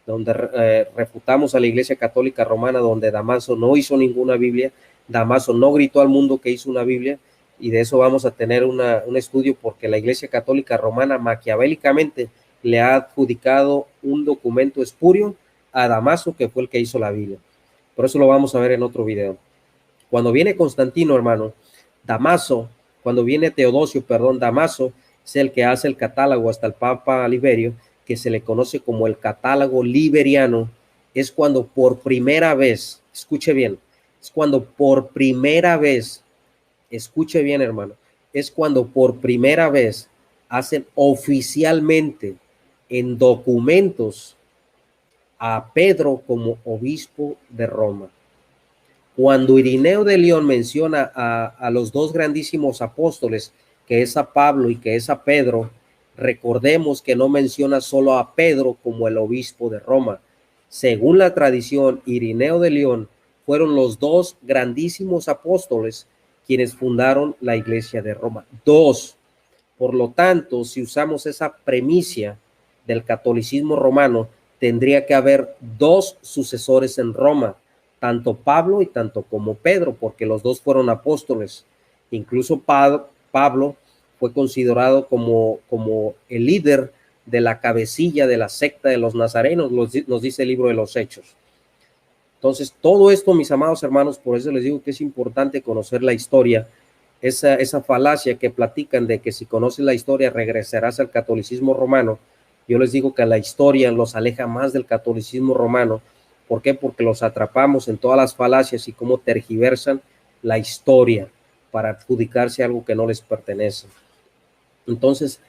donde refutamos a la Iglesia Católica Romana, donde Dámaso no hizo ninguna Biblia. Dámaso no gritó al mundo que hizo una Biblia, y de eso vamos a tener un estudio, porque la Iglesia Católica Romana maquiavélicamente le ha adjudicado un documento espurio a Dámaso, que fue el que hizo la Biblia. Por eso lo vamos a ver en otro video. Cuando viene Constantino, hermano, Dámaso, cuando viene Teodosio, perdón, Dámaso es el que hace el catálogo hasta el Papa Liberio, que se le conoce como el catálogo liberiano. Es cuando por primera vez, escuche bien, es cuando por primera vez, escuche bien, hermano, es cuando por primera vez hacen oficialmente en documentos a Pedro como obispo de Roma. Cuando Irineo de León menciona a los dos grandísimos apóstoles, que es a Pablo y que es a Pedro, recordemos que no menciona solo a Pedro como el obispo de Roma. Según la tradición, Irineo de León fueron los dos grandísimos apóstoles quienes fundaron la iglesia de Roma. Dos. Por lo tanto, si usamos esa premisa del catolicismo romano, tendría que haber dos sucesores en Roma, tanto Pablo y tanto como Pedro, porque los dos fueron apóstoles. Incluso Pablo fue considerado como el líder de la cabecilla de la secta de los nazarenos, nos dice el libro de los Hechos. Entonces, todo esto, mis amados hermanos, por eso les digo que es importante conocer la historia. Esa falacia que platican de que si conoces la historia regresarás al catolicismo romano, yo les digo que la historia los aleja más del catolicismo romano. ¿Por qué? Porque los atrapamos en todas las falacias y cómo tergiversan la historia para adjudicarse algo que no les pertenece. Entonces,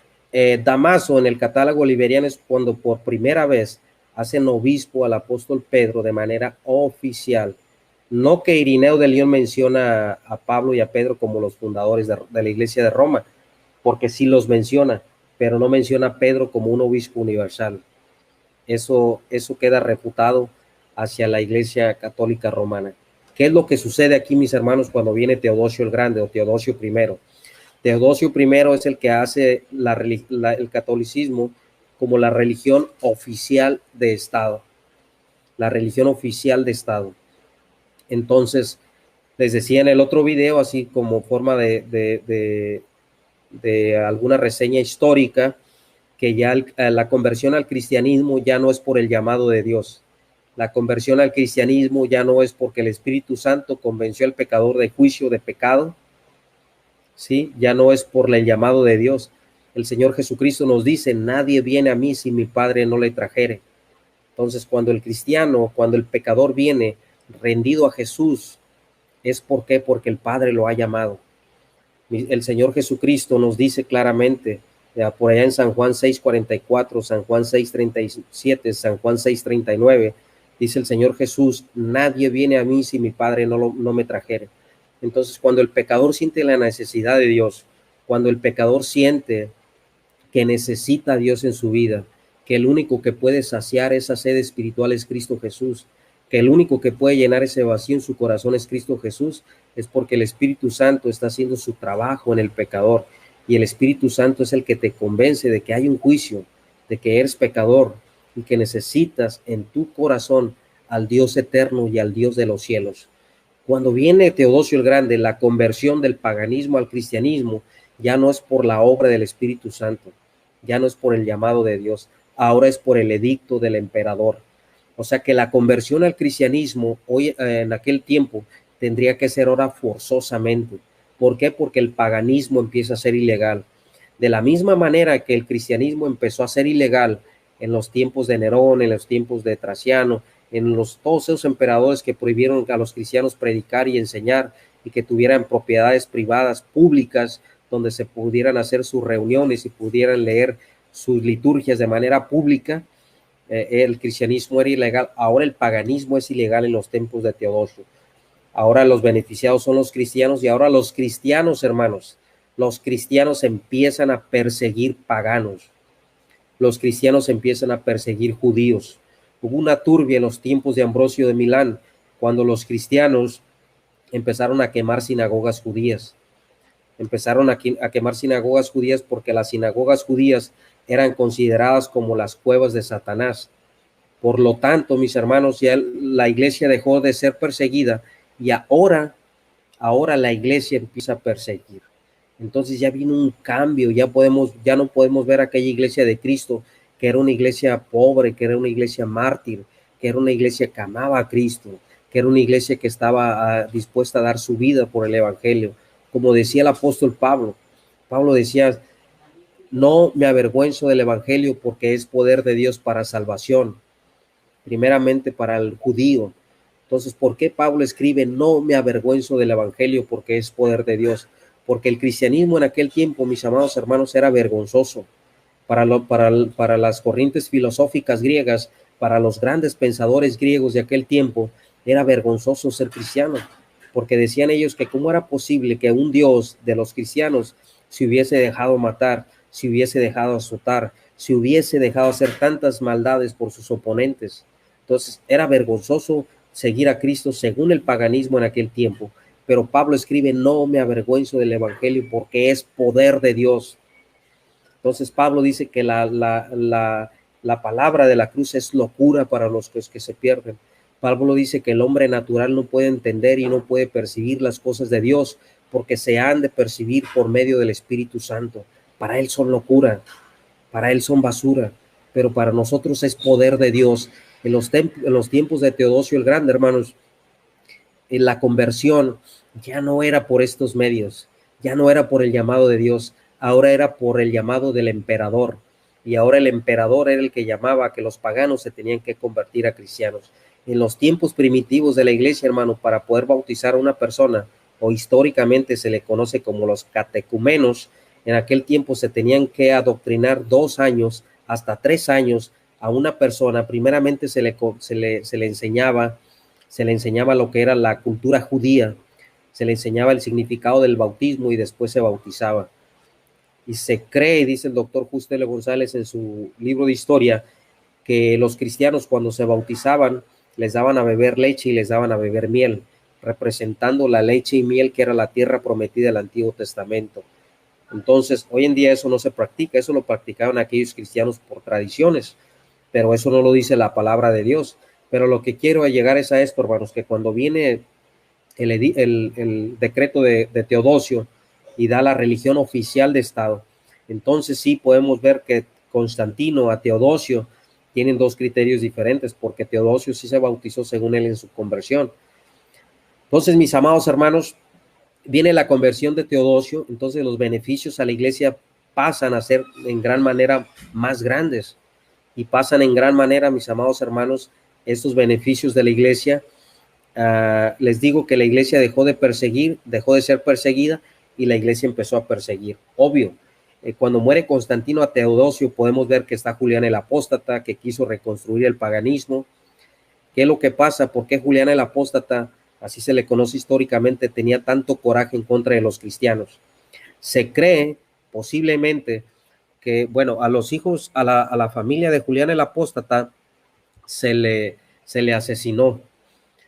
Dámaso en el catálogo liberiano es cuando por primera vez hacen obispo al apóstol Pedro de manera oficial. No que Irineo de León menciona a Pablo y a Pedro como los fundadores de la iglesia de Roma, porque sí los menciona, pero no menciona a Pedro como un obispo universal. Eso queda refutado hacia la iglesia católica romana. ¿Qué es lo que sucede aquí, mis hermanos, cuando viene Teodosio el Grande o Teodosio I? Teodosio I es el que hace el catolicismo como la religión oficial de Estado. La religión oficial de Estado. Entonces, les decía en el otro video, así como forma de alguna reseña histórica, que ya la conversión al cristianismo ya no es por el llamado de Dios. La conversión al cristianismo ya no es porque el Espíritu Santo convenció al pecador de juicio, de pecado. ¿Sí? Ya no es por el llamado de Dios. El Señor Jesucristo nos dice, nadie viene a mí si mi Padre no le trajere. Entonces, cuando el cristiano, cuando el pecador viene rendido a Jesús, ¿es por qué? Porque el Padre lo ha llamado. El Señor Jesucristo nos dice claramente, por allá en San Juan 6:44, San Juan 6:37, San Juan 6:39, dice el Señor Jesús, nadie viene a mí si mi Padre no me trajere. Entonces, cuando el pecador siente la necesidad de Dios, cuando el pecador siente que necesita a Dios en su vida, que el único que puede saciar esa sed espiritual es Cristo Jesús, que el único que puede llenar ese vacío en su corazón es Cristo Jesús, es porque el Espíritu Santo está haciendo su trabajo en el pecador, y el Espíritu Santo es el que te convence de que hay un juicio, de que eres pecador y que necesitas en tu corazón al Dios eterno y al Dios de los cielos. Cuando viene Teodosio el Grande, la conversión del paganismo al cristianismo, ya no es por la obra del Espíritu Santo, ya no es por el llamado de Dios, ahora es por el edicto del emperador. O sea que la conversión al cristianismo hoy, en aquel tiempo, tendría que ser ahora forzosamente. ¿Por qué? Porque el paganismo empieza a ser ilegal. De la misma manera que el cristianismo empezó a ser ilegal en los tiempos de Nerón, en los tiempos de Traciano, todos esos emperadores que prohibieron a los cristianos predicar y enseñar y que tuvieran propiedades privadas públicas donde se pudieran hacer sus reuniones y pudieran leer sus liturgias de manera pública. El cristianismo era ilegal, ahora el paganismo es ilegal en los tiempos de Teodosio. Ahora los beneficiados son los cristianos y ahora los cristianos, hermanos, los cristianos empiezan a perseguir paganos, los cristianos empiezan a perseguir judíos. Hubo una turbia en los tiempos de Ambrosio de Milán, cuando los cristianos empezaron a quemar sinagogas judías. Empezaron a quemar sinagogas judías porque las sinagogas judías eran consideradas como las cuevas de Satanás. Por lo tanto, mis hermanos, ya la iglesia dejó de ser perseguida y ahora la iglesia empieza a perseguir. Entonces ya vino un cambio, ya no podemos ver aquella iglesia de Cristo que era una iglesia pobre, que era una iglesia mártir, que era una iglesia que amaba a Cristo, que era una iglesia que estaba dispuesta a dar su vida por el evangelio. Como decía el apóstol Pablo decía, no me avergüenzo del evangelio porque es poder de Dios para salvación, primeramente para el judío. Entonces, ¿por qué Pablo escribe, no me avergüenzo del evangelio porque es poder de Dios? Porque el cristianismo en aquel tiempo, mis amados hermanos, era vergonzoso para las corrientes filosóficas griegas, para los grandes pensadores griegos de aquel tiempo, era vergonzoso ser cristiano, porque decían ellos que cómo era posible que un Dios de los cristianos se hubiese dejado matar, se hubiese dejado azotar, se hubiese dejado hacer tantas maldades por sus oponentes. Entonces era vergonzoso seguir a Cristo según el paganismo en aquel tiempo. Pero Pablo escribe, no me avergüenzo del evangelio porque es poder de Dios. Entonces Pablo dice que la palabra de la cruz es locura para los que se pierden. Pablo dice que el hombre natural no puede entender y no puede percibir las cosas de Dios porque se han de percibir por medio del Espíritu Santo. Para él son locura, para él son basura, pero para nosotros es poder de Dios. En los tiempos de Teodosio el Grande, hermanos, en la conversión ya no era por estos medios, ya no era por el llamado de Dios, ahora era por el llamado del emperador. Y ahora el emperador era el que llamaba a que los paganos se tenían que convertir a cristianos. En los tiempos primitivos de la iglesia, hermano, para poder bautizar a una persona, o históricamente se le conoce como los catecumenos, en aquel tiempo se tenían que adoctrinar 2 años hasta 3 años a una persona. Primeramente se le enseñaba lo que era la cultura judía, se le enseñaba el significado del bautismo y después se bautizaba. Y se cree, dice el doctor Justo L. González en su libro de historia, que los cristianos cuando se bautizaban les daban a beber leche y les daban a beber miel, representando la leche y miel que era la tierra prometida del Antiguo Testamento. Entonces, hoy en día eso no se practica, eso lo practicaban aquellos cristianos por tradiciones, pero eso no lo dice la palabra de Dios. Pero lo que quiero llegar es a esto, hermanos, que cuando viene el decreto de Teodosio y da la religión oficial de Estado, entonces sí podemos ver que Constantino a Teodosio tienen 2 criterios diferentes, porque Teodosio sí se bautizó según él en su conversión. Entonces, mis amados hermanos, viene la conversión de Teodosio, entonces los beneficios a la iglesia pasan a ser en gran manera más grandes y pasan en gran manera, mis amados hermanos, estos beneficios de la iglesia. Les digo que la iglesia dejó de ser perseguida y la iglesia empezó a perseguir. Obvio, cuando muere Constantino a Teodosio podemos ver que está Julián el Apóstata, que quiso reconstruir el paganismo. ¿Qué es lo que pasa? ¿Por qué Julián el Apóstata, así se le conoce históricamente, tenía tanto coraje en contra de los cristianos? Se cree posiblemente que, bueno, a los hijos, a la familia de Julián el Apóstata se le asesinó.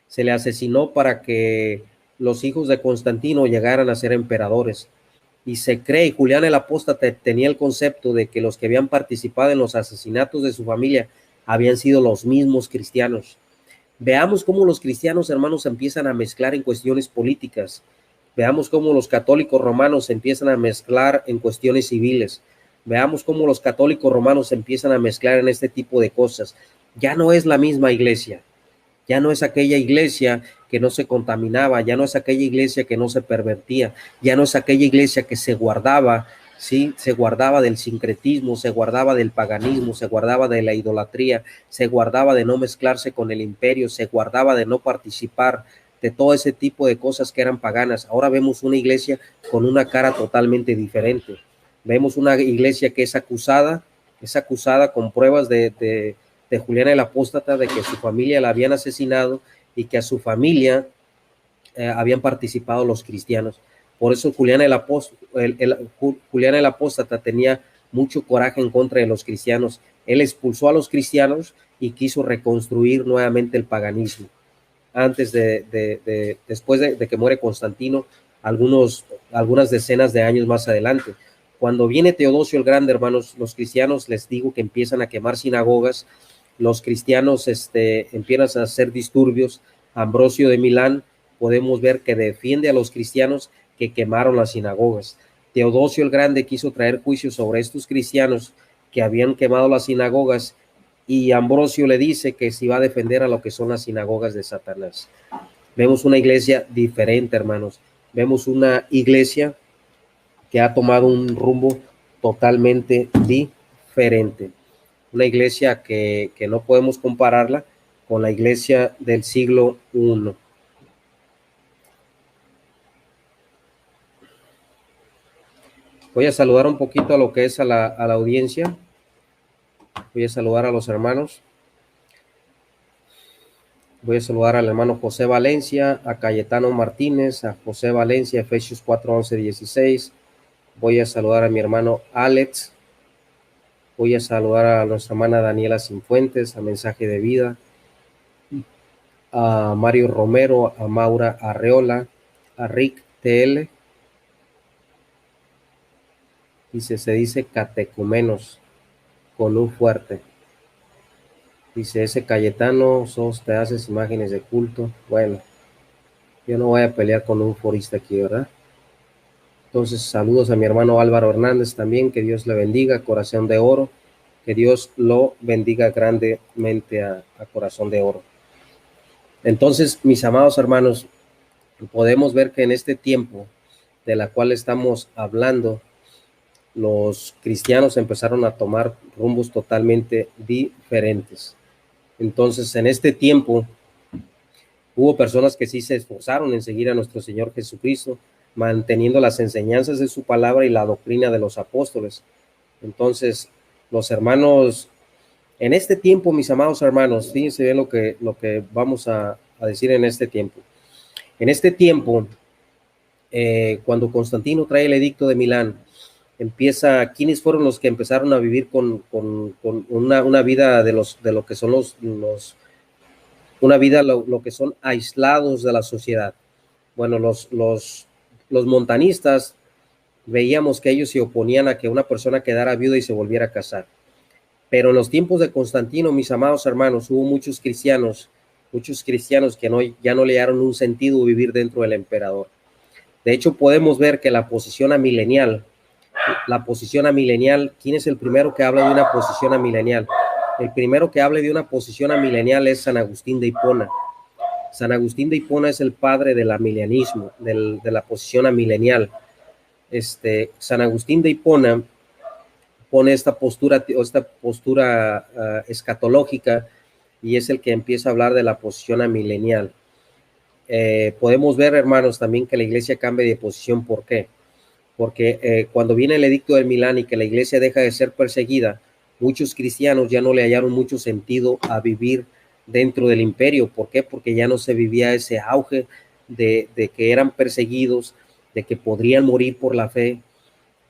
Se le asesinó para que los hijos de Constantino llegaran a ser emperadores. Y se cree, Julián el Apóstata tenía el concepto de que los que habían participado en los asesinatos de su familia habían sido los mismos cristianos. Veamos cómo los cristianos, hermanos, empiezan a mezclar en cuestiones políticas. Veamos cómo los católicos romanos se empiezan a mezclar en cuestiones civiles. Veamos cómo los católicos romanos se empiezan a mezclar en este tipo de cosas. Ya no es la misma iglesia. Ya no es aquella iglesia que no se contaminaba, ya no es aquella iglesia que no se pervertía, ya no es aquella iglesia que se guardaba, ¿sí? Se guardaba del sincretismo, se guardaba del paganismo, se guardaba de la idolatría, se guardaba de no mezclarse con el imperio, se guardaba de no participar de todo ese tipo de cosas que eran paganas. Ahora vemos una iglesia con una cara totalmente diferente. Vemos una iglesia que es acusada con pruebas de Julián el Apóstata, de que su familia la habían asesinado y que a su familia habían participado los cristianos. Por eso Julián el Apóstata tenía mucho coraje en contra de los cristianos. Él expulsó a los cristianos y quiso reconstruir nuevamente el paganismo. Después de que muere Constantino, algunas decenas de años más adelante. Cuando viene Teodosio el Grande, hermanos, los cristianos, les digo que empiezan a quemar sinagogas, los cristianos empiezan a hacer disturbios. Ambrosio de Milán, podemos ver que defiende a los cristianos que quemaron las sinagogas. Teodosio el Grande quiso traer juicio sobre estos cristianos que habían quemado las sinagogas, y Ambrosio le dice que si va a defender a lo que son las sinagogas de Satanás. Vemos una iglesia diferente, hermanos. Vemos una iglesia que ha tomado un rumbo totalmente diferente. Una iglesia que no podemos compararla con la iglesia del siglo I. Voy a saludar un poquito a lo que es a la audiencia. Voy a saludar a los hermanos. Voy a saludar al hermano José Valencia, a Cayetano Martínez, a José Valencia, Efesios 4, 11, 16. Voy a saludar a mi hermano Alex. Voy a saludar a nuestra hermana Daniela Cifuentes, a Mensaje de Vida, a Mario Romero, a Maura Arreola, a Rick TL. Se dice catecumenos, con un fuerte. Dice, ese Cayetano, te haces imágenes de culto. Bueno, yo no voy a pelear con un forista aquí, ¿verdad? Entonces, saludos a mi hermano Álvaro Hernández también, que Dios le bendiga, Corazón de Oro, que Dios lo bendiga grandemente a Corazón de Oro. Entonces, mis amados hermanos, podemos ver que en este tiempo de la cual estamos hablando, los cristianos empezaron a tomar rumbos totalmente diferentes. Entonces, en este tiempo, hubo personas que sí se esforzaron en seguir a nuestro Señor Jesucristo, manteniendo las enseñanzas de su palabra y la doctrina de los apóstoles. Entonces, los hermanos, en este tiempo, mis amados hermanos, fíjense bien lo que vamos a decir en este tiempo. En este tiempo, cuando Constantino trae el edicto de Milán, ¿quiénes fueron los que empezaron a vivir con una vida de lo que son una vida lo que son aislados de la sociedad? Bueno, los montanistas, veíamos que ellos se oponían a que una persona quedara viuda y se volviera a casar. Pero en los tiempos de Constantino, mis amados hermanos, hubo muchos cristianos que ya no le hallaron un sentido vivir dentro del emperador. De hecho, podemos ver que la posición amilenial, ¿quién es el primero que habla de una posición amilenial? El primero que habla de una posición amilenial es San Agustín de Hipona. San Agustín de Hipona es el padre del amilenianismo, de la posición amilenial. San Agustín de Hipona pone esta postura escatológica, y es el que empieza a hablar de la posición amilenial. Podemos ver, hermanos, también que la iglesia cambia de posición. ¿Por qué? Porque cuando viene el edicto de Milán y que la iglesia deja de ser perseguida, muchos cristianos ya no le hallaron mucho sentido a vivir dentro del imperio. ¿Por qué? Porque ya no se vivía ese auge de que eran perseguidos, de que podrían morir por la fe.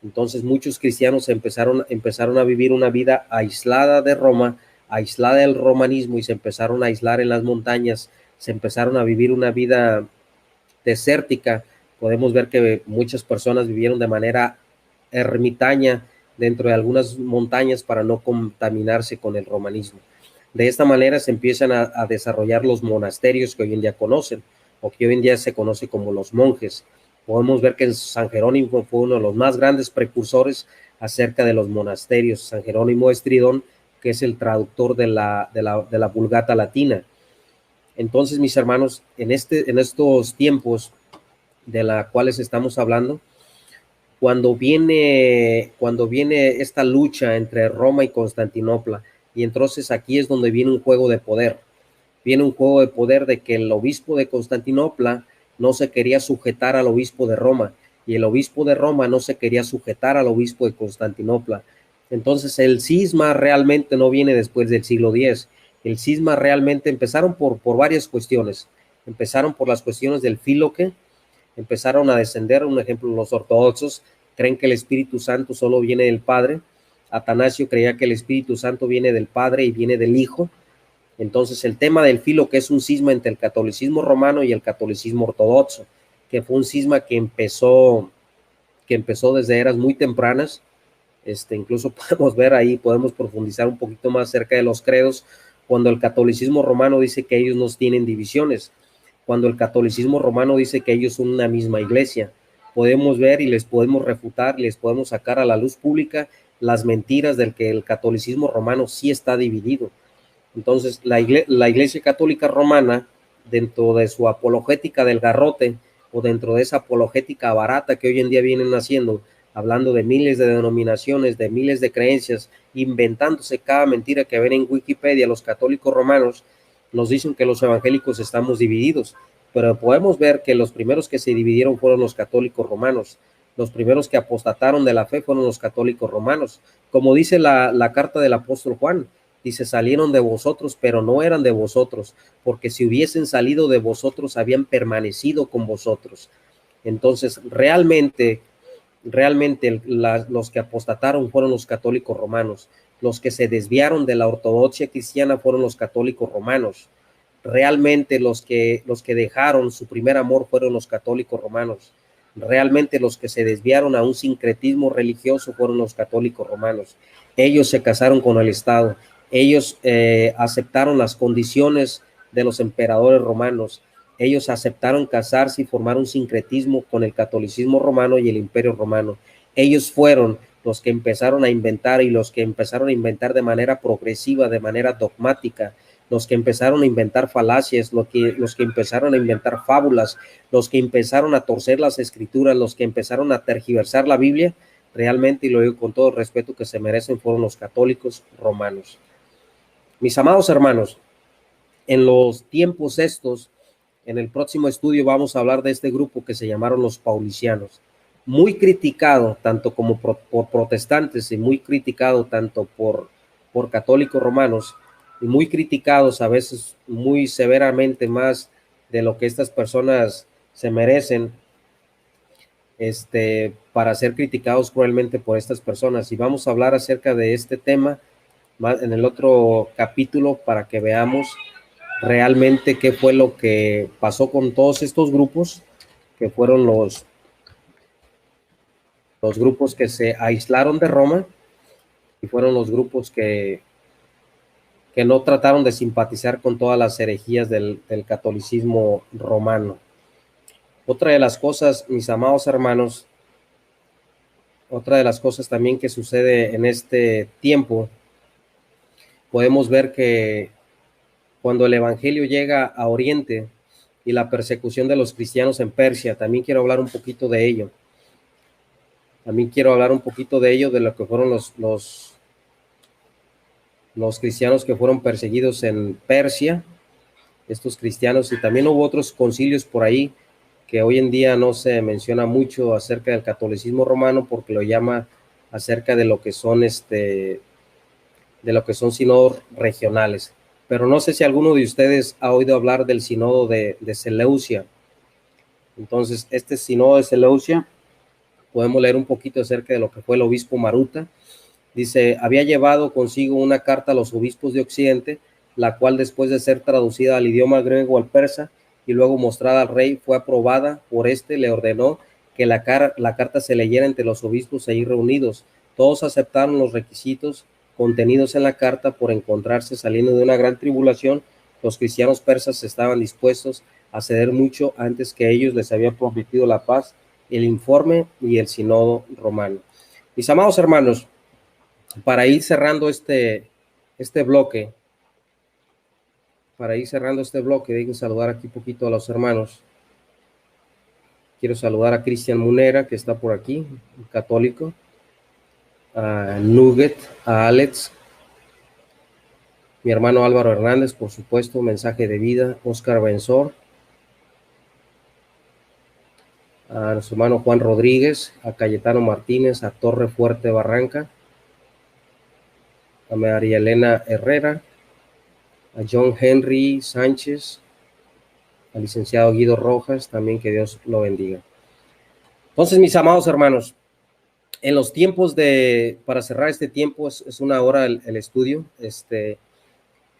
Entonces muchos cristianos empezaron a vivir una vida aislada de Roma, aislada del romanismo, y se empezaron a aislar en las montañas, se empezaron a vivir una vida desértica. Podemos ver que muchas personas vivieron de manera ermitaña dentro de algunas montañas para no contaminarse con el romanismo. De esta manera se empiezan a desarrollar los monasterios que hoy en día conocen, o que hoy en día se conoce como los monjes. Podemos ver que San Jerónimo fue uno de los más grandes precursores acerca de los monasterios. San Jerónimo de Estridón, que es el traductor de la Vulgata latina. Entonces, mis hermanos, en estos tiempos de los cuales estamos hablando, cuando viene esta lucha entre Roma y Constantinopla, y entonces aquí es donde viene un juego de poder. Viene un juego de poder de que el obispo de Constantinopla no se quería sujetar al obispo de Roma, y el obispo de Roma no se quería sujetar al obispo de Constantinopla. Entonces el cisma realmente no viene después del siglo X. El cisma realmente empezaron por varias cuestiones. Empezaron por las cuestiones del Fíloque, empezaron a descender. Un ejemplo, los ortodoxos creen que el Espíritu Santo solo viene del Padre. Atanasio creía que el Espíritu Santo viene del Padre y viene del Hijo. Entonces el tema del Fíloque es un cisma entre el catolicismo romano y el catolicismo ortodoxo, que fue un cisma que empezó desde eras muy tempranas. Incluso podemos ver ahí, podemos profundizar un poquito más acerca de los credos, cuando el catolicismo romano dice que ellos no tienen divisiones, cuando el catolicismo romano dice que ellos son una misma iglesia. Podemos ver y les podemos refutar, les podemos sacar a la luz pública las mentiras del que el catolicismo romano sí está dividido. Entonces, la Iglesia Católica Romana, dentro de su apologética del garrote, o dentro de esa apologética barata que hoy en día vienen haciendo, hablando de miles de denominaciones, de miles de creencias, inventándose cada mentira que ven en Wikipedia, los católicos romanos nos dicen que los evangélicos estamos divididos, pero podemos ver que los primeros que se dividieron fueron los católicos romanos. Los primeros que apostataron de la fe fueron los católicos romanos. Como dice la carta del apóstol Juan, dice, salieron de vosotros, pero no eran de vosotros, porque si hubiesen salido de vosotros, habían permanecido con vosotros. Entonces, realmente los que apostataron fueron los católicos romanos. Los que se desviaron de la ortodoxia cristiana fueron los católicos romanos. Realmente los que dejaron su primer amor fueron los católicos romanos. Realmente los que se desviaron a un sincretismo religioso fueron los católicos romanos. Ellos se casaron con el Estado. Ellos aceptaron las condiciones de los emperadores romanos. Ellos aceptaron casarse y formar un sincretismo con el catolicismo romano y el imperio romano. Ellos fueron los que empezaron a inventar, y los que empezaron a inventar de manera progresiva, de manera dogmática, los que empezaron a inventar falacias, los que empezaron a inventar fábulas, los que empezaron a torcer las escrituras, los que empezaron a tergiversar la Biblia. Realmente, y lo digo con todo el respeto que se merecen, fueron los católicos romanos. Mis amados hermanos, en los tiempos estos, en el próximo estudio vamos a hablar de este grupo que se llamaron los paulicianos, muy criticado tanto como por protestantes y muy criticado tanto por católicos romanos, y muy criticados a veces muy severamente, más de lo que estas personas se merecen, para ser criticados cruelmente por estas personas. Y vamos a hablar acerca de este tema en el otro capítulo, para que veamos realmente qué fue lo que pasó con todos estos grupos, que fueron los grupos que se aislaron de Roma, y fueron los grupos que no trataron de simpatizar con todas las herejías del catolicismo romano. Otra de las cosas, mis amados hermanos, otra de las cosas también que sucede en este tiempo, podemos ver que cuando el evangelio llega a Oriente y la persecución de los cristianos en Persia, también quiero hablar un poquito de ello. De lo que fueron los cristianos que fueron perseguidos en Persia, estos cristianos, y también hubo otros concilios por ahí que hoy en día no se menciona mucho acerca del catolicismo romano, porque lo llama acerca de lo que son sínodos regionales. Pero no sé si alguno de ustedes ha oído hablar del sínodo de Seleucia. Entonces, este sínodo de Seleucia, podemos leer un poquito acerca de lo que fue el obispo Maruta. Dice, había llevado consigo una carta a los obispos de Occidente, la cual, después de ser traducida al idioma griego o al persa y luego mostrada al rey, fue aprobada por le ordenó que la carta se leyera entre los obispos ahí reunidos. Todos aceptaron los requisitos contenidos en la carta. Por encontrarse saliendo de una gran tribulación, los cristianos persas estaban dispuestos a ceder mucho antes que ellos les habían prometido la paz el informe y el sínodo romano. Mis amados hermanos, para ir cerrando este bloque, dejen saludar aquí un poquito a los hermanos. Quiero saludar a Cristian Munera, que está por aquí, un católico, a Nugget, a Alex, mi hermano Álvaro Hernández, por supuesto, mensaje de vida, Oscar Benzor, a nuestro hermano Juan Rodríguez, a Cayetano Martínez, a Torre Fuerte Barranca, a María Elena Herrera, a John Henry Sánchez, al licenciado Guido Rojas, también que Dios lo bendiga. Entonces, mis amados hermanos, en los tiempos para cerrar este tiempo, es una hora el estudio,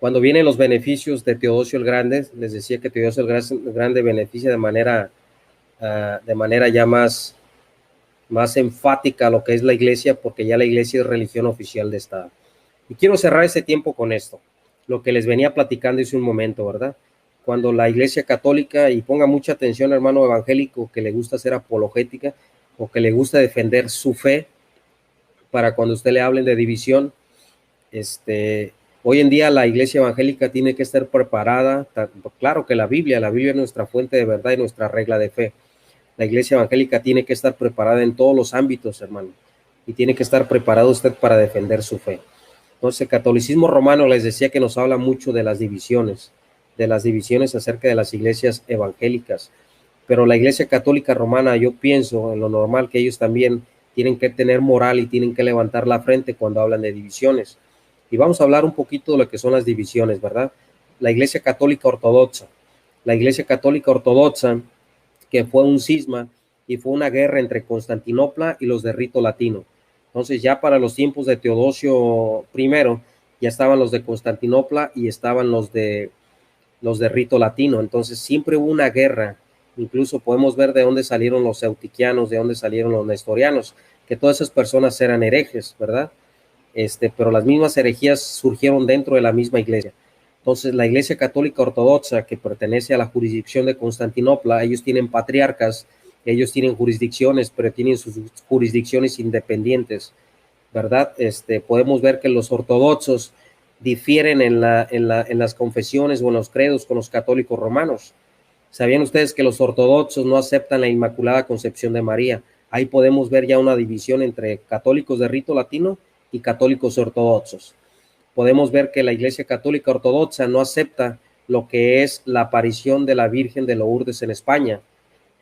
cuando vienen los beneficios de Teodosio el Grande, les decía que Teodosio el Grande beneficia de manera ya más enfática lo que es la iglesia, porque ya la iglesia es religión oficial de Estado. Y quiero cerrar ese tiempo con esto, lo que les venía platicando hace un momento, ¿verdad? Cuando la iglesia católica, y ponga mucha atención, hermano evangélico, que le gusta hacer apologética o que le gusta defender su fe, para cuando usted le hablen de división, hoy en día la iglesia evangélica tiene que estar preparada. Claro que la Biblia es nuestra fuente de verdad y nuestra regla de fe. La iglesia evangélica tiene que estar preparada en todos los ámbitos, hermano, y tiene que estar preparado usted para defender su fe. Entonces, el catolicismo romano, les decía que nos habla mucho de las divisiones acerca de las iglesias evangélicas, pero la iglesia católica romana, yo pienso en lo normal que ellos también tienen que tener moral y tienen que levantar la frente cuando hablan de divisiones. Y vamos a hablar un poquito de lo que son las divisiones, ¿verdad? La iglesia católica ortodoxa, que fue un cisma y fue una guerra entre Constantinopla y los de rito latino. Entonces, ya para los tiempos de Teodosio I, ya estaban los de Constantinopla y estaban los de rito latino. Entonces, siempre hubo una guerra. Incluso podemos ver de dónde salieron los eutiquianos, de dónde salieron los nestorianos, que todas esas personas eran herejes, ¿verdad? Pero las mismas herejías surgieron dentro de la misma iglesia. Entonces, la iglesia católica ortodoxa, que pertenece a la jurisdicción de Constantinopla, ellos tienen patriarcas, ellos tienen jurisdicciones, pero tienen sus jurisdicciones independientes, ¿verdad? Podemos ver que los ortodoxos difieren en las confesiones o en los credos con los católicos romanos. ¿Sabían ustedes que los ortodoxos no aceptan la Inmaculada Concepción de María? Ahí podemos ver ya una división entre católicos de rito latino y católicos ortodoxos. Podemos ver que la Iglesia Católica Ortodoxa no acepta lo que es la aparición de la Virgen de Lourdes en España.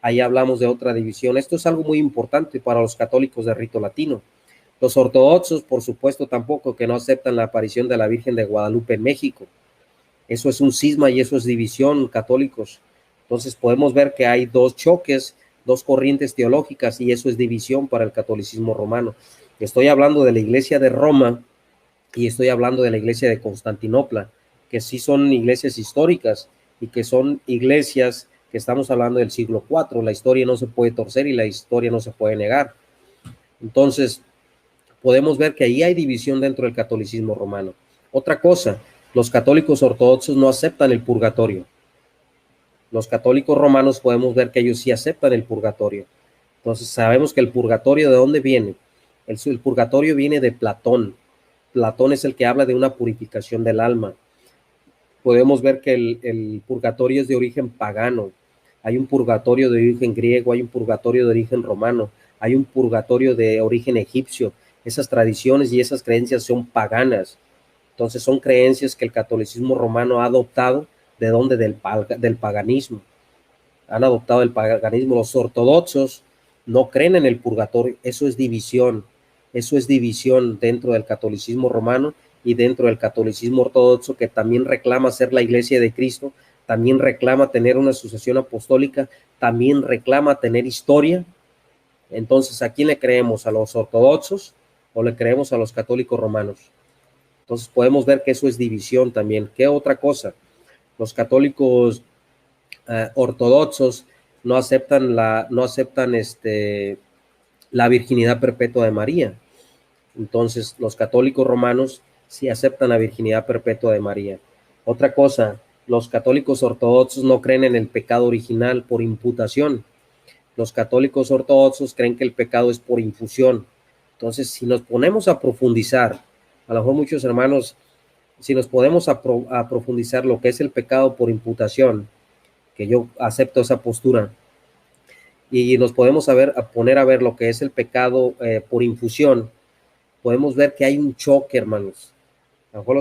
Ahí hablamos de otra división. Esto es algo muy importante para los católicos de rito latino. Los ortodoxos, por supuesto, tampoco, que no aceptan la aparición de la Virgen de Guadalupe en México. Eso es un cisma y eso es división, católicos. Entonces podemos ver que hay dos choques, dos corrientes teológicas, y eso es división para el catolicismo romano. Estoy hablando de la iglesia de Roma y estoy hablando de la iglesia de Constantinopla, que sí son iglesias históricas y que son iglesias que estamos hablando del siglo IV. La historia no se puede torcer y la historia no se puede negar. Entonces, podemos ver que ahí hay división dentro del catolicismo romano. Otra cosa, los católicos ortodoxos no aceptan el purgatorio. Los católicos romanos podemos ver que ellos sí aceptan el purgatorio. Entonces sabemos que el purgatorio, ¿de dónde viene? El purgatorio viene de Platón. Platón es el que habla de una purificación del alma. Podemos ver que el purgatorio es de origen pagano. Hay un purgatorio de origen griego, hay un purgatorio de origen romano, hay un purgatorio de origen egipcio. Esas tradiciones y esas creencias son paganas. Entonces son creencias que el catolicismo romano ha adoptado. ¿De dónde? Del paganismo. Han adoptado el paganismo. Los ortodoxos no creen en el purgatorio. Eso es división. Eso es división dentro del catolicismo romano y dentro del catolicismo ortodoxo, que también reclama ser la iglesia de Cristo, también reclama tener una sucesión apostólica, también reclama tener historia. Entonces, ¿a quién le creemos? ¿A los ortodoxos o le creemos a los católicos romanos? Entonces podemos ver que eso es división también. ¿Qué otra cosa? Los católicos ortodoxos no aceptan la virginidad perpetua de María. Entonces, los católicos romanos sí aceptan la virginidad perpetua de María. Otra cosa, los católicos ortodoxos no creen en el pecado original por imputación. Los católicos ortodoxos creen que el pecado es por infusión. Entonces, si nos ponemos a profundizar, a lo mejor muchos hermanos, si nos podemos a profundizar lo que es el pecado por imputación, que yo acepto esa postura, y nos podemos poner a ver lo que es el pecado por infusión, podemos ver que hay un choque, hermanos. A lo mejor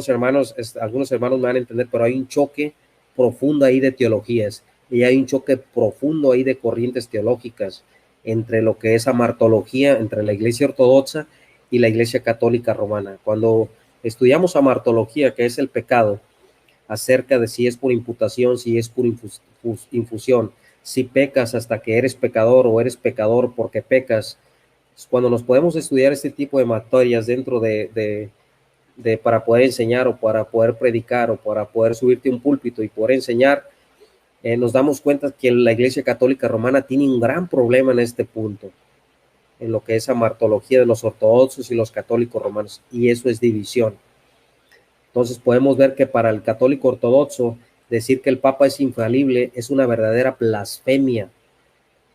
algunos hermanos me van a entender, pero hay un choque profundo ahí de teologías, y hay un choque profundo ahí de corrientes teológicas entre lo que es amartología, entre la iglesia ortodoxa y la iglesia católica romana. Cuando estudiamos amartología, que es el pecado, acerca de si es por imputación, si es por infusión, si pecas hasta que eres pecador o eres pecador porque pecas, cuando nos podemos estudiar este tipo de materias dentro de para poder enseñar o para poder predicar o para poder subirte a un púlpito y poder enseñar, nos damos cuenta que la Iglesia Católica Romana tiene un gran problema en este punto, en lo que es amartología de los ortodoxos y los católicos romanos, y eso es división. Entonces podemos ver que para el católico ortodoxo decir que el Papa es infalible es una verdadera blasfemia.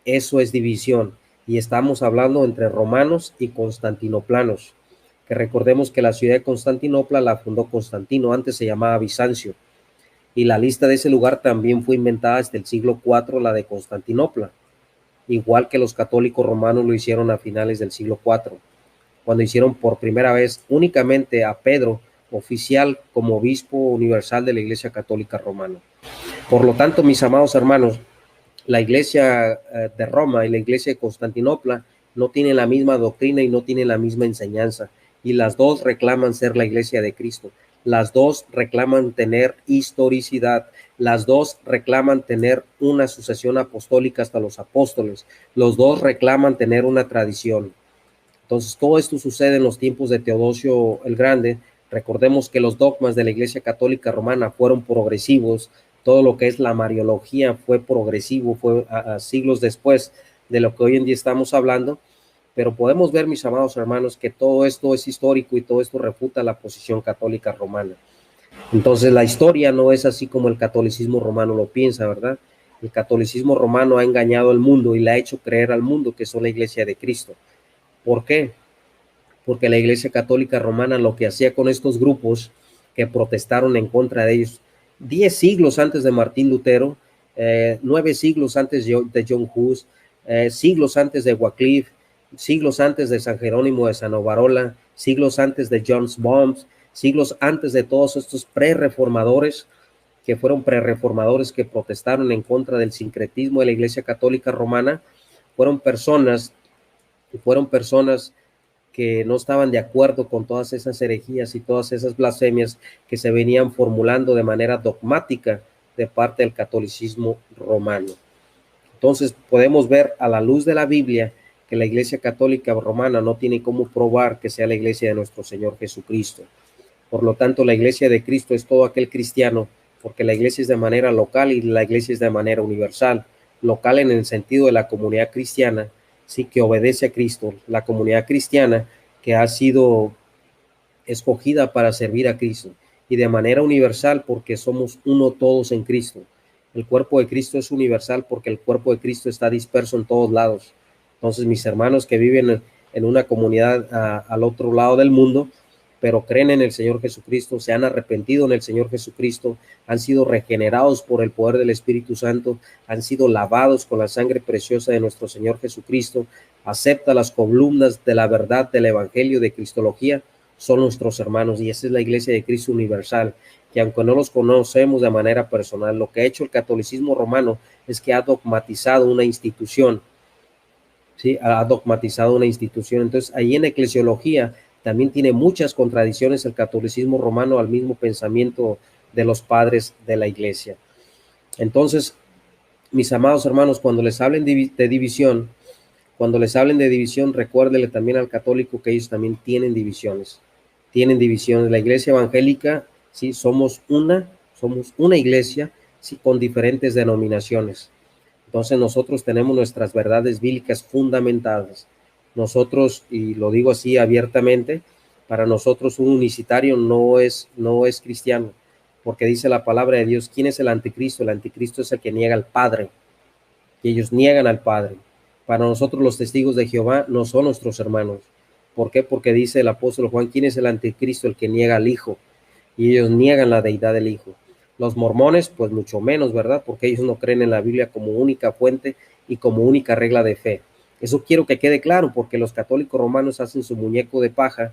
Eso es división, y estamos hablando entre romanos y constantinoplanos, que recordemos que la ciudad de Constantinopla la fundó Constantino, antes se llamaba Bizancio, y la lista de ese lugar también fue inventada hasta el siglo IV, la de Constantinopla, igual que los católicos romanos lo hicieron a finales del siglo IV, cuando hicieron por primera vez únicamente a Pedro oficial como obispo universal de la Iglesia Católica Romana. Por lo tanto, mis amados hermanos, la Iglesia de Roma y la Iglesia de Constantinopla no tienen la misma doctrina y no tienen la misma enseñanza, y las dos reclaman ser la Iglesia de Cristo. Las dos reclaman tener historicidad, las dos reclaman tener una sucesión apostólica hasta los apóstoles, los dos reclaman tener una tradición. Entonces, todo esto sucede en los tiempos de Teodosio el Grande. Recordemos que los dogmas de la Iglesia Católica Romana fueron progresivos, todo lo que es la mariología fue progresivo, fue a siglos después de lo que hoy en día estamos hablando, pero podemos ver, mis amados hermanos, que todo esto es histórico y todo esto refuta la posición católica romana. Entonces, la historia no es así como el catolicismo romano lo piensa, ¿verdad? El catolicismo romano ha engañado al mundo y le ha hecho creer al mundo que son la Iglesia de Cristo. ¿Por qué? Porque la Iglesia Católica Romana lo que hacía con estos grupos que protestaron en contra de ellos, 10 siglos antes de Martín Lutero, 9 siglos antes de John Hus, siglos antes de Wycliffe, siglos antes de San Jerónimo de Sanarola, siglos antes de John Bombs, siglos antes de todos estos pre-reformadores, que fueron pre-reformadores que protestaron en contra del sincretismo de la Iglesia Católica Romana, fueron personas que no estaban de acuerdo con todas esas herejías y todas esas blasfemias que se venían formulando de manera dogmática de parte del catolicismo romano. Entonces podemos ver a la luz de la Biblia que la Iglesia Católica Romana no tiene cómo probar que sea la Iglesia de nuestro Señor Jesucristo. Por lo tanto, la Iglesia de Cristo es todo aquel cristiano, porque la Iglesia es de manera local y la Iglesia es de manera universal. Local en el sentido de la comunidad cristiana, sí, que obedece a Cristo, la comunidad cristiana que ha sido escogida para servir a Cristo, y de manera universal porque somos uno todos en Cristo. El cuerpo de Cristo es universal porque el cuerpo de Cristo está disperso en todos lados. Entonces, mis hermanos que viven en una comunidad al otro lado del mundo, pero creen en el Señor Jesucristo, se han arrepentido en el Señor Jesucristo, han sido regenerados por el poder del Espíritu Santo, han sido lavados con la sangre preciosa de nuestro Señor Jesucristo, acepta las columnas de la verdad del Evangelio de Cristología, son nuestros hermanos, y esa es la Iglesia de Cristo universal, que aunque no los conocemos de manera personal, lo que ha hecho el catolicismo romano es que ha dogmatizado una institución, ¿sí? Ha dogmatizado una institución. Entonces, ahí en eclesiología también tiene muchas contradicciones el catolicismo romano al mismo pensamiento de los padres de la Iglesia. Entonces, mis amados hermanos, cuando les hablen de división, recuérdenle también al católico que ellos también tienen divisiones. La Iglesia evangélica, sí, somos una iglesia, sí, con diferentes denominaciones. Entonces nosotros tenemos nuestras verdades bíblicas fundamentadas. Nosotros, y lo digo así abiertamente, para nosotros un unicitario no es cristiano, porque dice la palabra de Dios, ¿quién es el anticristo? El anticristo es el que niega al Padre, y ellos niegan al Padre. Para nosotros los testigos de Jehová no son nuestros hermanos. ¿Por qué? Porque dice el apóstol Juan, ¿quién es el anticristo? El que niega al Hijo. Y ellos niegan la deidad del Hijo. Los mormones, pues mucho menos, ¿verdad? Porque ellos no creen en la Biblia como única fuente y como única regla de fe. Eso quiero que quede claro, porque los católicos romanos hacen su muñeco de paja,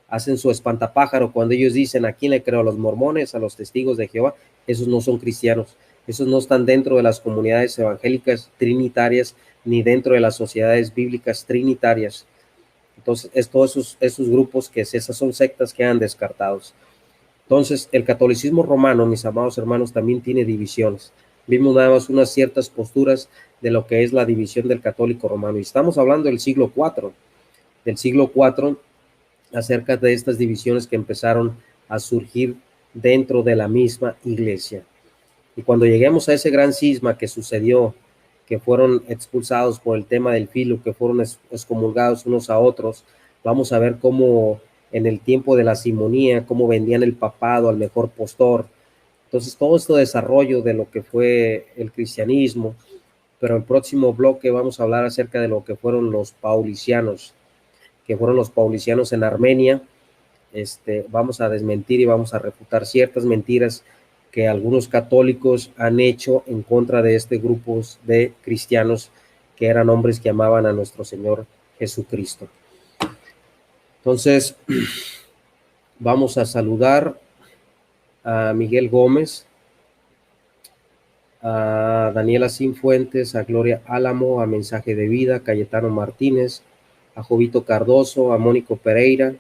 hacen su espantapájaro cuando ellos dicen, ¿a quién le creo? ¿A los mormones? ¿A los testigos de Jehová? Esos no son cristianos. Esos no están dentro de las comunidades evangélicas trinitarias ni dentro de las sociedades bíblicas trinitarias. Entonces, todos esos grupos, esas son sectas que han descartados. Entonces, el catolicismo romano, mis amados hermanos, también tiene divisiones. Vimos nada más unas ciertas posturas de lo que es la división del católico romano. Y estamos hablando del siglo IV, acerca de estas divisiones que empezaron a surgir dentro de la misma iglesia. Y cuando lleguemos a ese gran cisma que sucedió, que fueron expulsados por el tema del filo, que fueron excomulgados unos a otros, vamos a ver cómo en el tiempo de la simonía, cómo vendían el papado al mejor postor. Entonces, todo este desarrollo de lo que fue el cristianismo, pero en el próximo bloque vamos a hablar acerca de lo que fueron los paulicianos, en Armenia. Vamos a desmentir y vamos a refutar ciertas mentiras que algunos católicos han hecho en contra de grupos de cristianos que eran hombres que amaban a nuestro Señor Jesucristo. Entonces, vamos a saludar a Miguel Gómez, a Daniela Sinfuentes, a Gloria Álamo, a Mensaje de Vida, a Cayetano Martínez, a Jovito Cardoso, a Mónico Pereira,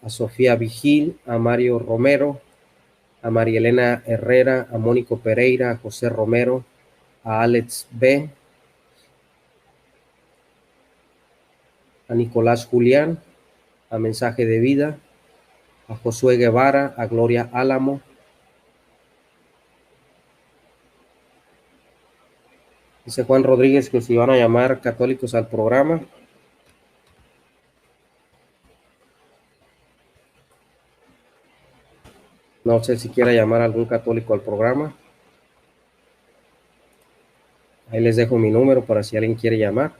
a Sofía Vigil, a Mario Romero, a María Elena Herrera, a Mónico Pereira, a José Romero, a Alex B., a Nicolás Julián, a Mensaje de Vida, a Josué Guevara, a Gloria Álamo, dice Juan Rodríguez que se iban a llamar católicos al programa. No sé si quiera llamar a algún católico al programa. Ahí les dejo mi número para si alguien quiere llamar.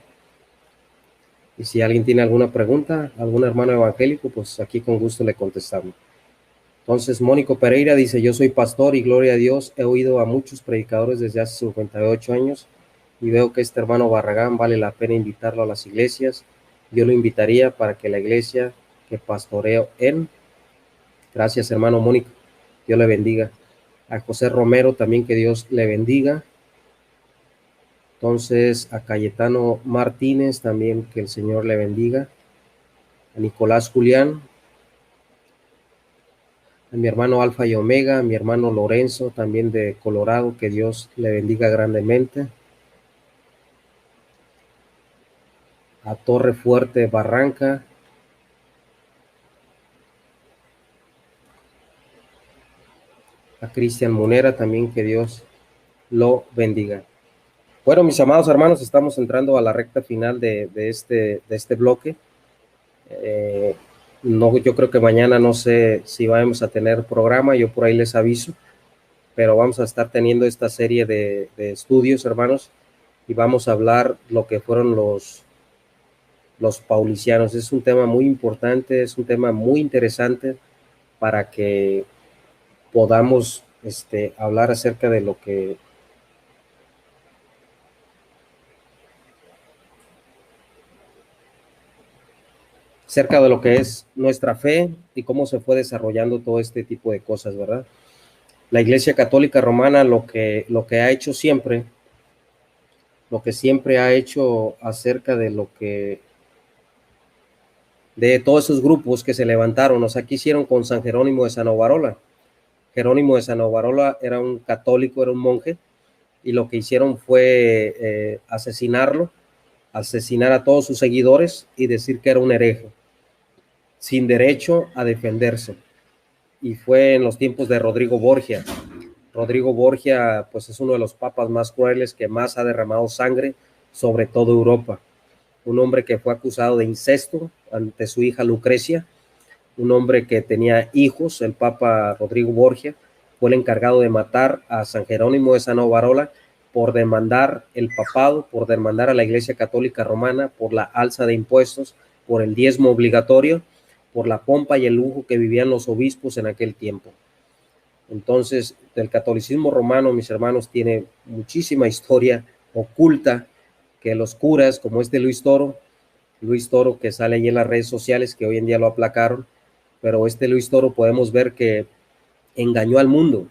Y si alguien tiene alguna pregunta, algún hermano evangélico, pues aquí con gusto le contestamos. Entonces, Mónico Pereira dice, yo soy pastor y gloria a Dios, he oído a muchos predicadores desde hace 58 años y veo que este hermano Barragán vale la pena invitarlo a las iglesias. Yo lo invitaría para que la iglesia que pastoreo en... Gracias, hermano Mónico. Dios le bendiga. A José Romero también, que Dios le bendiga. Entonces, a Cayetano Martínez también, que el Señor le bendiga. A Nicolás Julián. A mi hermano Alfa y Omega, a mi hermano Lorenzo, también de Colorado, que Dios le bendiga grandemente. A Torre Fuerte Barranca. A Cristian Munera también, que Dios lo bendiga. Bueno, mis amados hermanos, estamos entrando a la recta final de este bloque. No, yo creo que mañana no sé si vamos a tener programa, yo por ahí les aviso, pero vamos a estar teniendo esta serie de estudios, hermanos, y vamos a hablar lo que fueron los paulicianos. Es un tema muy importante, es un tema muy interesante para que podamos hablar acerca de lo que es nuestra fe y cómo se fue desarrollando todo este tipo de cosas, ¿verdad? La Iglesia Católica Romana lo que ha hecho siempre, lo que siempre ha hecho acerca de de todos esos grupos que se levantaron, o sea, ¿qué hicieron con San Jerónimo de Sanaovarola? Jerónimo de Sanaovarola era un católico, era un monje, y lo que hicieron fue asesinar a todos sus seguidores y decir que era un hereje, sin derecho a defenderse. Y fue en los tiempos de Rodrigo Borgia. Rodrigo Borgia, pues es uno de los papas más crueles que más ha derramado sangre sobre toda Europa. Un hombre que fue acusado de incesto ante su hija Lucrecia, un hombre que tenía hijos. El papa Rodrigo Borgia fue el encargado de matar a San Jerónimo de Sanaovarola por demandar el papado, por demandar a la Iglesia Católica Romana, por la alza de impuestos, por el diezmo obligatorio, por la pompa y el lujo que vivían los obispos en aquel tiempo. Entonces, el catolicismo romano, mis hermanos, tiene muchísima historia oculta que los curas, como Luis Toro, que sale ahí en las redes sociales, que hoy en día lo aplacaron, pero Luis Toro podemos ver que engañó al mundo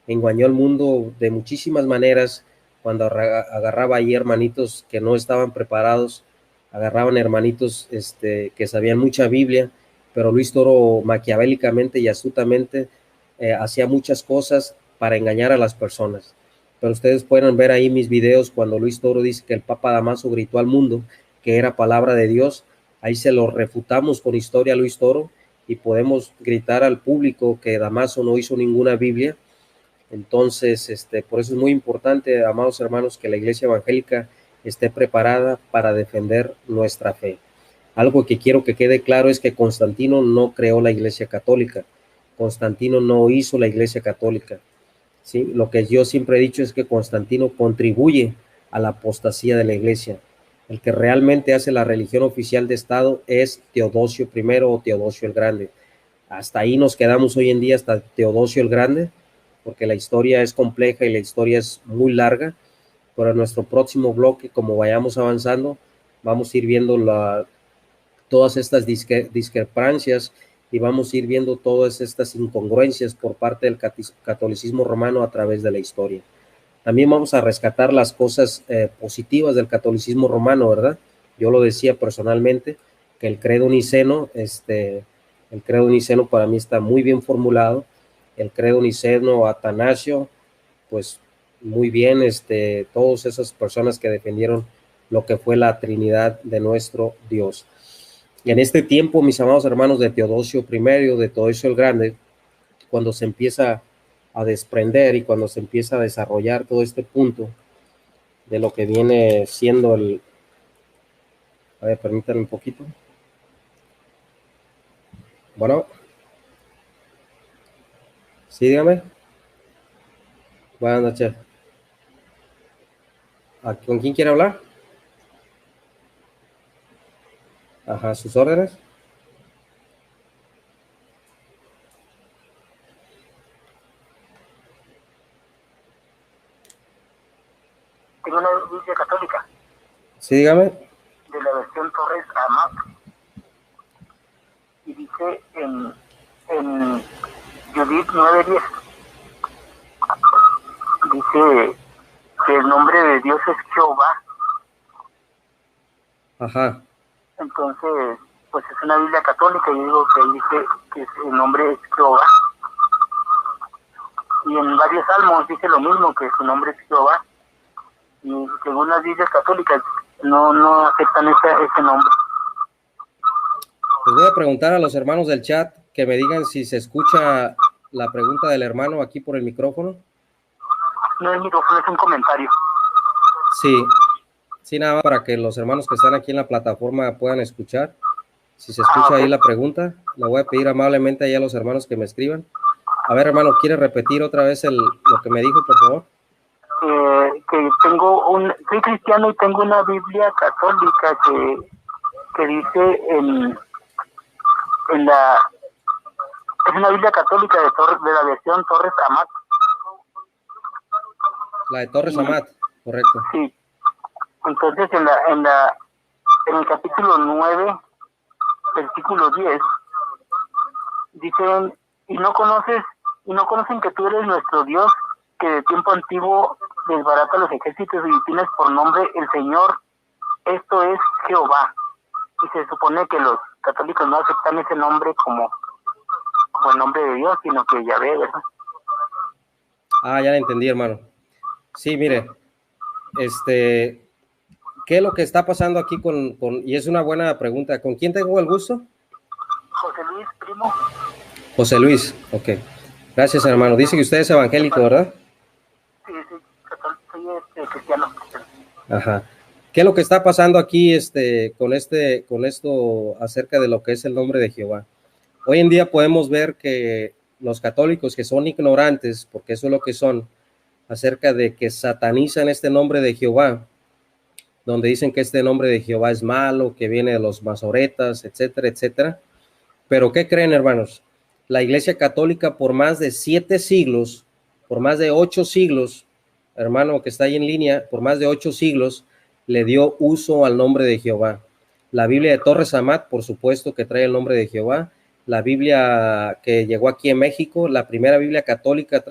de muchísimas maneras, cuando agarraba ahí hermanitos que no estaban preparados, agarraban hermanitos que sabían mucha Biblia, pero Luis Toro maquiavélicamente y astutamente hacía muchas cosas para engañar a las personas. Pero ustedes pueden ver ahí mis videos cuando Luis Toro dice que el Papa Damaso gritó al mundo que era palabra de Dios. Ahí se lo refutamos con historia a Luis Toro y podemos gritar al público que Damaso no hizo ninguna Biblia. Entonces, por eso es muy importante, amados hermanos, que la Iglesia Evangélica esté preparada para defender nuestra fe. Algo que quiero que quede claro es que Constantino no creó la Iglesia Católica. Constantino no hizo la Iglesia Católica. ¿Sí? Lo que yo siempre he dicho es que Constantino contribuye a la apostasía de la Iglesia. El que realmente hace la religión oficial de Estado es Teodosio I o Teodosio el Grande. Hasta ahí nos quedamos hoy en día, hasta Teodosio el Grande, porque la historia es compleja y la historia es muy larga, pero en nuestro próximo bloque, como vayamos avanzando, vamos a ir viendo todas estas discrepancias y vamos a ir viendo todas estas incongruencias por parte del catolicismo romano a través de la historia. También vamos a rescatar las cosas positivas del catolicismo romano, ¿verdad? Yo lo decía personalmente, que el credo niceno para mí está muy bien formulado. El credo niceno, Atanasio, pues muy bien, todas esas personas que defendieron lo que fue la Trinidad de nuestro Dios. Y en este tiempo, mis amados hermanos, de Teodosio I, de Teodosio el Grande, cuando se empieza a desprender y cuando se empieza a desarrollar todo este punto de lo que viene siendo a ver, permítanme un poquito. Bueno. Sí, dígame. Buenas noches. ¿Con quién quiere hablar? Ajá, sus órdenes. Tengo una Biblia católica. Sí, dígame. De la versión Torres Amat. Y dice en Judith 9:10. Dice que el nombre de Dios es Jehová. Ajá. Entonces, pues es una Biblia católica y digo que dice que el nombre es Jehová. Y en varios salmos dice lo mismo, que su nombre es Jehová. Y según las Biblias católicas no aceptan ese nombre. Les voy a preguntar a los hermanos del chat que me digan si se escucha la pregunta del hermano aquí por el micrófono. No es micrófono, es un comentario. Sí, nada más para que los hermanos que están aquí en la plataforma puedan escuchar. Si se escucha ahí la pregunta, la voy a pedir amablemente ahí a los hermanos que me escriban. A ver, hermano, ¿quiere repetir otra vez lo que me dijo, por favor? Que soy cristiano y tengo una Biblia católica que dice es una Biblia católica de la versión Torres Amat. La de Torres Amat, correcto. Sí. Entonces en el capítulo 9, versículo 10, dicen, y no conocen que tú eres nuestro Dios, que de tiempo antiguo desbarata los ejércitos y tienes por nombre el Señor, esto es Jehová. Y se supone que los católicos no aceptan ese nombre como el nombre de Dios, sino que Yahvé, ¿verdad? Ah, ya lo entendí, hermano. Sí, mire, ¿qué es lo que está pasando aquí y es una buena pregunta, ¿con quién tengo el gusto? José Luis, primo. José Luis, ok. Gracias, hermano. Dice que usted es evangélico, ¿verdad? Sí, soy cristiano. Ajá. ¿Qué es lo que está pasando aquí con esto acerca de lo que es el nombre de Jehová? Hoy en día podemos ver que los católicos que son ignorantes, porque eso es lo que son, acerca de que satanizan este nombre de Jehová, donde dicen que este nombre de Jehová es malo, que viene de los masoretas, etcétera, etcétera. Pero ¿qué creen, hermanos? La Iglesia Católica por más de 7 siglos, por más de 8 siglos, hermano que está ahí en línea, por más de 8 siglos, le dio uso al nombre de Jehová. La Biblia de Torres Amat, por supuesto que trae el nombre de Jehová. La Biblia que llegó aquí en México, la primera Biblia católica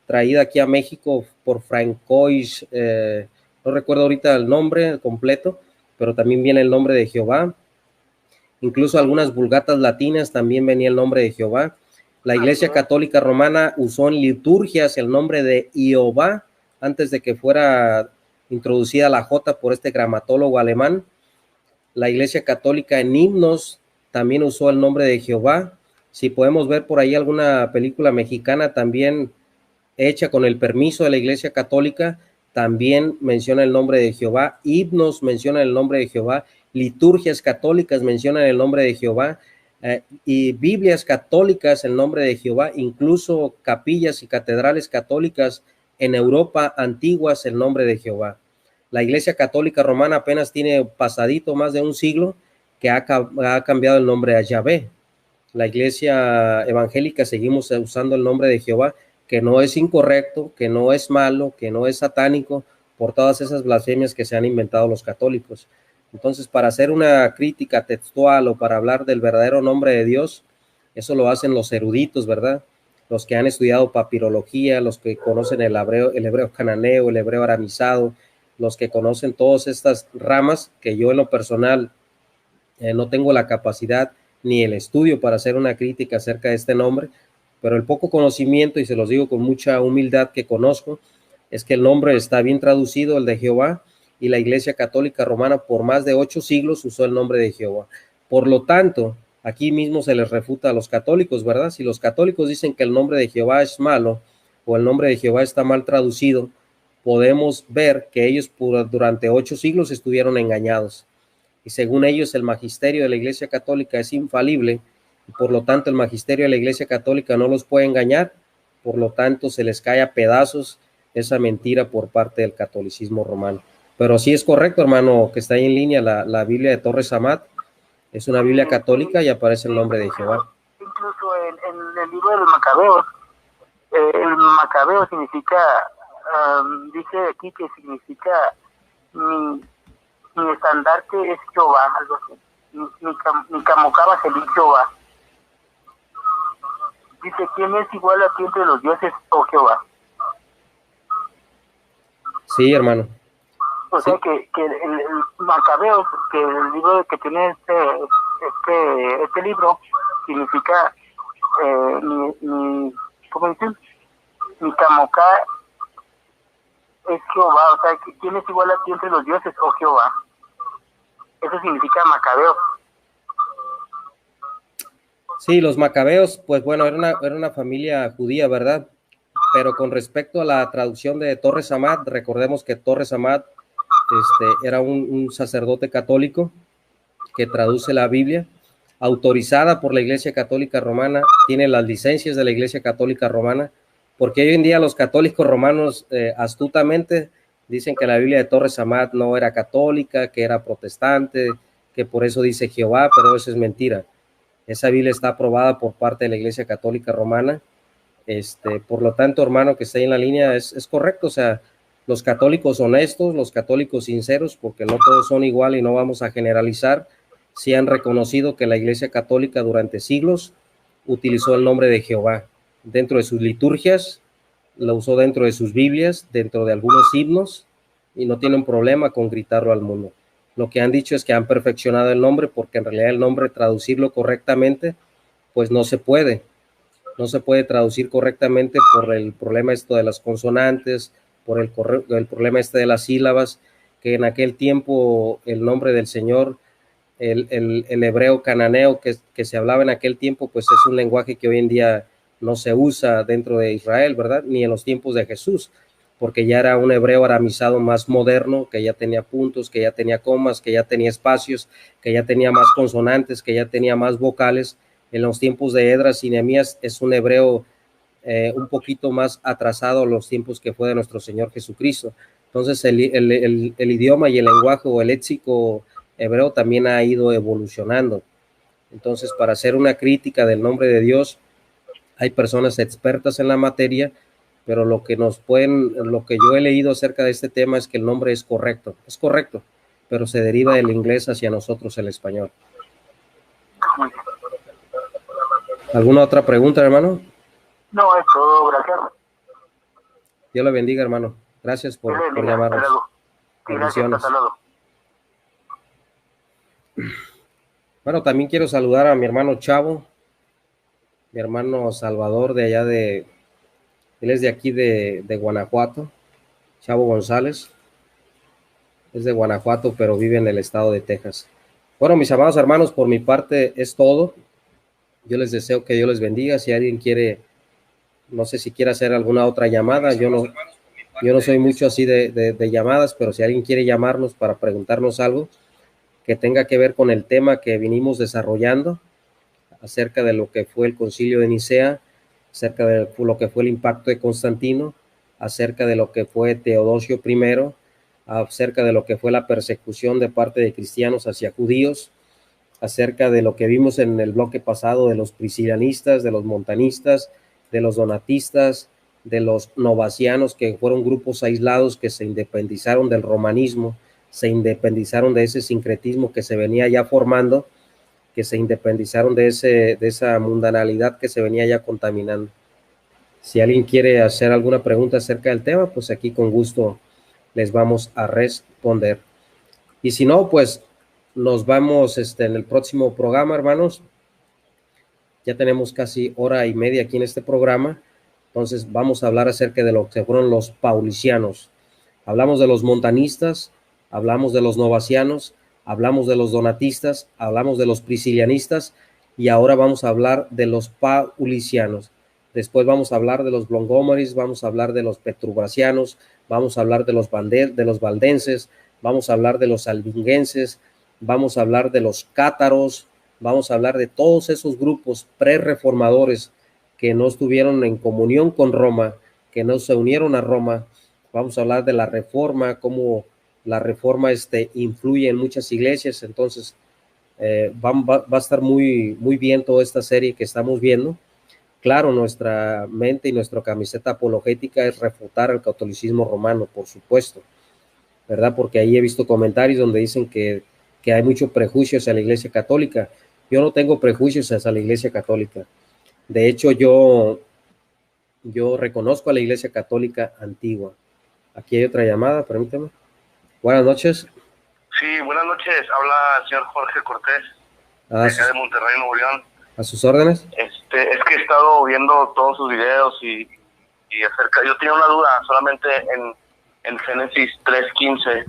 traída aquí a México por Francois, no recuerdo ahorita el nombre completo, pero también viene el nombre de Jehová. Incluso algunas vulgatas latinas también venía el nombre de Jehová. La Iglesia Católica Romana usó en liturgias el nombre de Jehová antes de que fuera introducida la J por este gramatólogo alemán. La Iglesia Católica en himnos también usó el nombre de Jehová. Si podemos ver por ahí alguna película mexicana también hecha con el permiso de la Iglesia Católica, también menciona el nombre de Jehová. Himnos mencionan el nombre de Jehová. Liturgias católicas mencionan el nombre de Jehová, y Biblias católicas el nombre de Jehová, incluso capillas y catedrales católicas en Europa antiguas el nombre de Jehová. La Iglesia Católica Romana apenas tiene pasadito más de un siglo que ha cambiado el nombre a Yahvé. La Iglesia evangélica seguimos usando el nombre de Jehová, que no es incorrecto, que no es malo, que no es satánico, por todas esas blasfemias que se han inventado los católicos. Entonces, para hacer una crítica textual o para hablar del verdadero nombre de Dios, eso lo hacen los eruditos, ¿verdad? Los que han estudiado papirología, los que conocen el hebreo cananeo, el hebreo aramizado, los que conocen todas estas ramas, que yo en lo personal no tengo la capacidad ni el estudio para hacer una crítica acerca de este nombre, pero el poco conocimiento, y se los digo con mucha humildad que conozco, es que el nombre está bien traducido, el de Jehová, y la Iglesia Católica Romana por más de 8 siglos usó el nombre de Jehová. Por lo tanto, aquí mismo se les refuta a los católicos, ¿verdad? Si los católicos dicen que el nombre de Jehová es malo o el nombre de Jehová está mal traducido, podemos ver que ellos durante 8 siglos estuvieron engañados. Y según ellos, el magisterio de la Iglesia Católica es infalible, y por lo tanto el magisterio de la Iglesia Católica no los puede engañar, por lo tanto se les cae a pedazos esa mentira por parte del catolicismo romano. Pero sí es correcto, hermano, que está ahí en línea la Biblia de Torres Amat. Es una Biblia católica y aparece el nombre de Jehová. Incluso en el libro de los Macabeos, el Macabeo significa, dice aquí que significa mi estandarte es Jehová, algo así. Mi Camocaba es el Jehová. Dice, ¿quién es igual a ti entre los dioses, oh Jehová? Sí, hermano. O sea que el Macabeo, que el libro que tiene este libro, significa ¿cómo dicen? Mi Camocá es Jehová. O sea, ¿quién es igual a ti entre los dioses, oh Jehová? Eso significa Macabeo. Sí, los macabeos, pues bueno, era una familia judía, ¿verdad? Pero con respecto a la traducción de Torres Amat, recordemos que Torres Amat era un sacerdote católico que traduce la Biblia, autorizada por la Iglesia Católica Romana, tiene las licencias de la Iglesia Católica Romana, porque hoy en día los católicos romanos astutamente dicen que la Biblia de Torres Amat no era católica, que era protestante, que por eso dice Jehová, pero eso es mentira. Esa Biblia está aprobada por parte de la Iglesia Católica Romana. Por lo tanto, hermano, que está ahí en la línea, es correcto. O sea, los católicos honestos, los católicos sinceros, porque no todos son igual y no vamos a generalizar, sí han reconocido que la Iglesia Católica durante siglos utilizó el nombre de Jehová dentro de sus liturgias, lo usó dentro de sus Biblias, dentro de algunos himnos, y no tienen problema con gritarlo al mundo. Lo que han dicho es que han perfeccionado el nombre, porque en realidad el nombre, traducirlo correctamente, pues no se puede traducir correctamente por el problema esto de las consonantes, por el problema de las sílabas, que en aquel tiempo el nombre del Señor, el hebreo cananeo que se hablaba en aquel tiempo, pues es un lenguaje que hoy en día no se usa dentro de Israel, ¿verdad? Ni en los tiempos de Jesús, porque ya era un hebreo aramizado más moderno, que ya tenía puntos, que ya tenía comas, que ya tenía espacios, que ya tenía más consonantes, que ya tenía más vocales. En los tiempos de Esdras y Nehemías es un hebreo un poquito más atrasado a los tiempos que fue de nuestro Señor Jesucristo. Entonces el idioma y el lenguaje o el léxico hebreo también ha ido evolucionando. Entonces, para hacer una crítica del nombre de Dios, hay personas expertas en la materia, pero lo que yo he leído acerca de este tema es que el nombre es correcto, pero se deriva del inglés hacia nosotros el español. ¿Alguna otra pregunta, hermano? No, es todo, gracias. Dios le bendiga, hermano. Gracias por llamarnos. Gracias, hasta luego. Bueno, también quiero saludar a mi hermano Chavo, mi hermano Salvador, de allá él es de aquí de Guanajuato, Chavo González, es de Guanajuato, pero vive en el estado de Texas. Bueno, mis amados hermanos, por mi parte es todo. Yo les deseo que Dios les bendiga. Si alguien quiere, no sé si quiere hacer alguna otra llamada, yo no soy mucho así de llamadas, pero si alguien quiere llamarnos para preguntarnos algo que tenga que ver con el tema que vinimos desarrollando, acerca de lo que fue el concilio de Nicea, acerca de lo que fue el impacto de Constantino, acerca de lo que fue Teodosio I, acerca de lo que fue la persecución de parte de cristianos hacia judíos, acerca de lo que vimos en el bloque pasado de los priscilianistas, de los montanistas, de los donatistas, de los novacianos, que fueron grupos aislados que se independizaron del romanismo, se independizaron de ese sincretismo que se venía ya formando, que se independizaron de esa mundanalidad que se venía ya contaminando. Si alguien quiere hacer alguna pregunta acerca del tema, pues aquí con gusto les vamos a responder. Y si no, pues nos vamos en el próximo programa, hermanos. Ya tenemos casi hora y media aquí en este programa. Entonces vamos a hablar acerca de lo que fueron los paulicianos. Hablamos de los montanistas, hablamos de los novacianos, hablamos de los donatistas, hablamos de los priscilianistas y ahora vamos a hablar de los paulicianos. Después vamos a hablar de los Montgomerys, vamos a hablar de los petrubracianos, vamos a hablar de los valdenses, vamos a hablar de los albingenses, vamos a hablar de los cátaros, vamos a hablar de todos esos grupos pre-reformadores que no estuvieron en comunión con Roma, que no se unieron a Roma. Vamos a hablar de la reforma, cómo la reforma influye en muchas iglesias. Entonces va a estar muy bien toda esta serie que estamos viendo. Claro, nuestra mente y nuestra camiseta apologética es refutar al catolicismo romano, por supuesto, ¿verdad? Porque ahí he visto comentarios donde dicen que hay muchos prejuicios hacia la iglesia católica. Yo no tengo prejuicios hacia la iglesia católica. De hecho, yo reconozco a la iglesia católica antigua. Aquí hay otra llamada, permítame. Buenas noches. Sí, buenas noches. Habla el señor Jorge Cortés, de acá de Monterrey, Nuevo León. ¿A sus órdenes? Es que he estado viendo todos sus videos y acerca... Yo tenía una duda solamente en Génesis 3:15.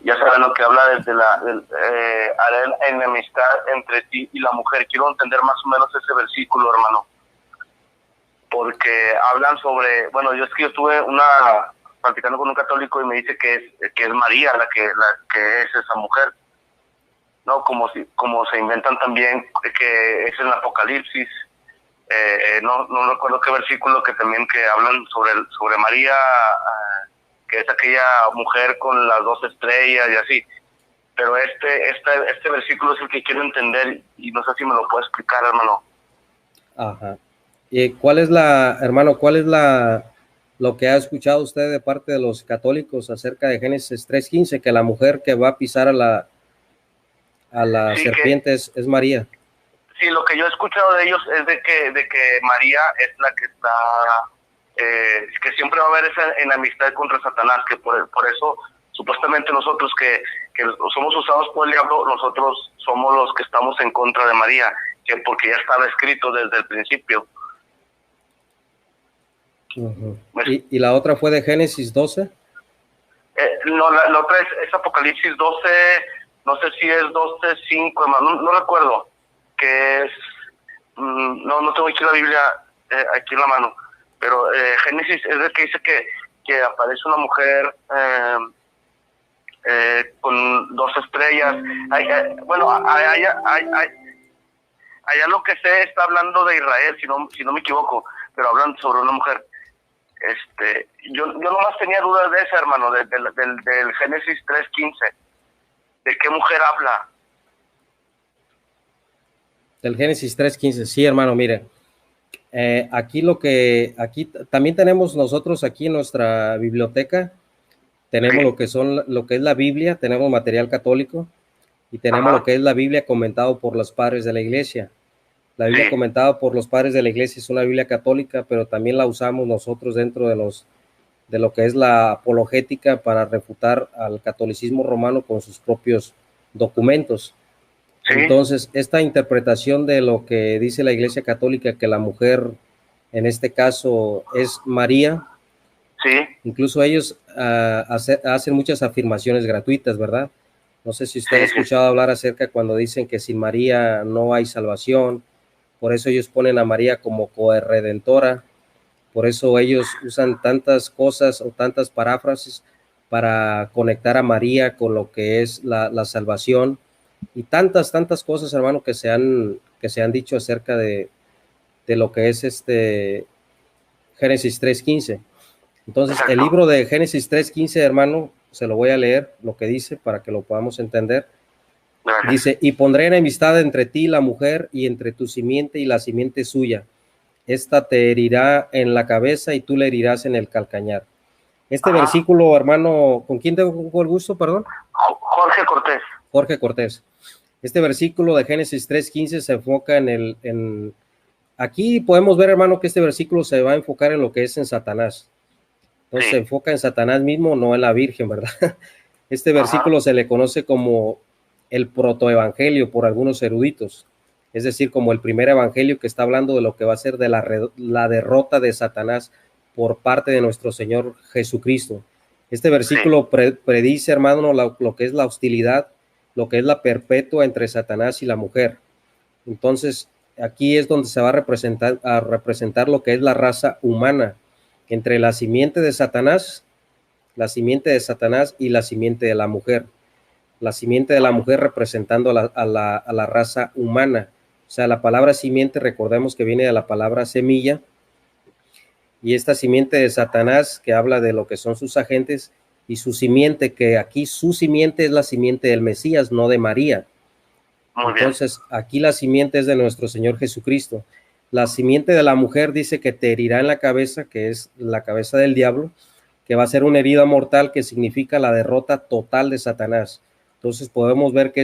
Ya saben lo que habla desde haré enemistad entre ti y la mujer. Quiero entender más o menos ese versículo, hermano. Porque hablan sobre... Bueno, yo estuve platicando con un católico y me dice que es María la que es esa mujer. No, como se inventan también que es en el Apocalipsis. No recuerdo qué versículo que hablan sobre María, que es aquella mujer con las 2 estrellas y así. Pero este versículo es el que quiero entender y no sé si me lo puede explicar, hermano. Ajá. ¿Y cuál es lo que ha escuchado usted de parte de los católicos acerca de Génesis 3:15, que la mujer que va a pisar a la sí, serpiente es María? Sí, lo que yo he escuchado de ellos es de que María es la que está, que siempre va a haber esa enemistad contra Satanás, que por eso supuestamente nosotros que somos usados por el diablo, nosotros somos los que estamos en contra de María, que porque ya estaba escrito desde el principio. Uh-huh. ¿Y la otra fue de Génesis 12? No, la otra es Apocalipsis 12, no sé si es 12:5, hermano, no recuerdo, que es, no tengo aquí la Biblia aquí en la mano, pero Génesis es el que dice que aparece una mujer con 2 estrellas. Allá lo que sé está hablando de Israel, si no me equivoco, pero hablan sobre una mujer. Yo nomás tenía dudas de eso, hermano, del Génesis 3:15. ¿De qué mujer habla? Del Génesis 3:15, sí, hermano, mire. Aquí también tenemos nosotros aquí en nuestra biblioteca, tenemos lo que es la Biblia, tenemos material católico y tenemos lo que es la Biblia comentado por los padres de la iglesia. La Biblia comentada por los padres de la iglesia es una Biblia católica, pero también la usamos nosotros dentro de lo que es la apologética para refutar al catolicismo romano con sus propios documentos. Entonces, esta interpretación de lo que dice la Iglesia Católica, que la mujer, en este caso, es María, incluso ellos hacen muchas afirmaciones gratuitas, ¿verdad? No sé si usted ha escuchado hablar acerca cuando dicen que sin María no hay salvación, por eso ellos ponen a María como coredentora, por eso ellos usan tantas cosas o tantas paráfrasis para conectar a María con lo que es la salvación. Y tantas cosas, hermano, que se han dicho acerca de lo que es Génesis 3:15. Entonces, el libro de Génesis 3:15, hermano, se lo voy a leer, lo que dice, para que lo podamos entender. Dice, y pondré enemistad entre ti y la mujer, y entre tu simiente y la simiente suya. Esta te herirá en la cabeza, y tú le herirás en el calcañar. Este versículo, hermano, ¿con quién tengo el gusto, perdón? Jorge Cortés. Jorge Cortés. Este versículo de Génesis 3:15 se enfoca aquí podemos ver, hermano, que este versículo se va a enfocar en lo que es en Satanás. Entonces se enfoca en Satanás mismo, no en la Virgen, ¿verdad? Este versículo se le conoce como el protoevangelio por algunos eruditos, es decir, como el primer evangelio que está hablando de lo que va a ser de la derrota de Satanás por parte de nuestro Señor Jesucristo. Este versículo predice, hermano, lo que es la hostilidad, lo que es la perpetua entre Satanás y la mujer. Entonces, aquí es donde se va a representar lo que es la raza humana, entre la simiente de Satanás y la simiente de la mujer. La simiente de la mujer representando a la raza humana. O sea, la palabra simiente, recordemos que viene de la palabra semilla, y esta simiente de Satanás, que habla de lo que son sus agentes, y su simiente, que aquí su simiente es la simiente del Mesías, no de María. Entonces, aquí la simiente es de nuestro Señor Jesucristo. La simiente de la mujer dice que te herirá en la cabeza, que es la cabeza del diablo, que va a ser una herida mortal, que significa la derrota total de Satanás. Entonces, podemos ver que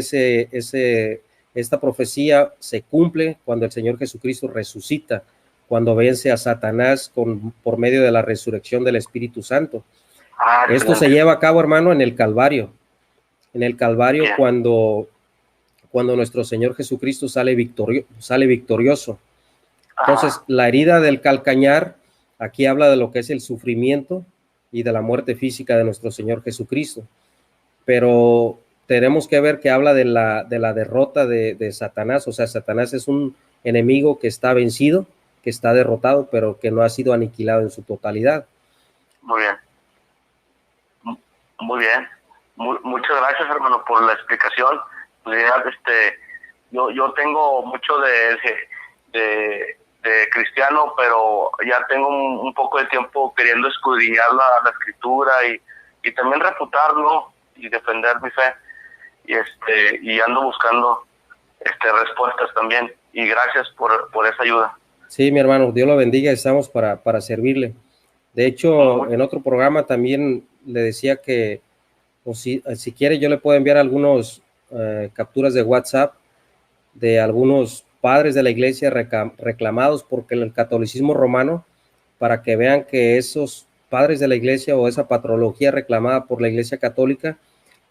esta profecía se cumple cuando el Señor Jesucristo resucita, cuando vence a Satanás por medio de la resurrección del Espíritu Santo. Esto se lleva a cabo, hermano, en el Calvario. En el Calvario, cuando nuestro Señor Jesucristo sale victorioso. Entonces, la herida del calcañar, aquí habla de lo que es el sufrimiento y de la muerte física de nuestro Señor Jesucristo. Pero tenemos que ver que habla de la derrota de Satanás. O sea, Satanás es un enemigo que está vencido, que está derrotado, pero que no ha sido aniquilado en su totalidad. Muy bien. Muy bien. Muchas gracias, hermano, por la explicación. Yo tengo mucho de cristiano, pero ya tengo un poco de tiempo queriendo escudriñar la escritura y también refutarlo y defender mi fe, y ando buscando respuestas también, y gracias por esa ayuda. Sí, mi hermano, Dios lo bendiga, estamos para servirle. De hecho, en otro programa también le decía que, o si quiere, yo le puedo enviar algunos capturas de WhatsApp de algunos padres de la iglesia reclamados por el catolicismo romano, para que vean que esos padres de la iglesia o esa patrología reclamada por la iglesia católica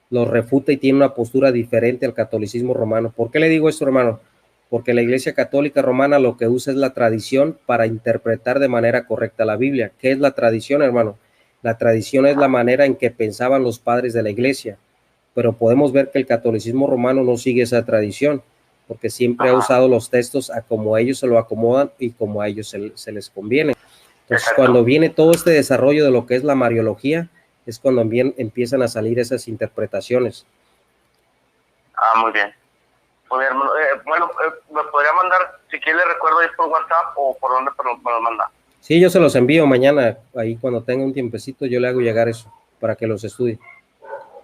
los refuta y tiene una postura diferente al catolicismo romano. ¿Por qué le digo esto, hermano? Porque la iglesia católica romana lo que usa es la tradición para interpretar de manera correcta la Biblia. ¿Qué es la tradición, hermano? La tradición es la manera en que pensaban los padres de la iglesia, pero podemos ver que el catolicismo romano no sigue esa tradición, porque siempre ha usado los textos a como ellos se lo acomodan y como a ellos se les conviene. Entonces, cuando viene todo este desarrollo de lo que es la mariología, es cuando empiezan a salir esas interpretaciones. Muy bien. Muy bien, bueno, me podría mandar, si quiere le recuerdo, es por WhatsApp o por dónde me lo manda. Sí, yo se los envío mañana, ahí cuando tenga un tiempecito yo le hago llegar eso para que los estudie.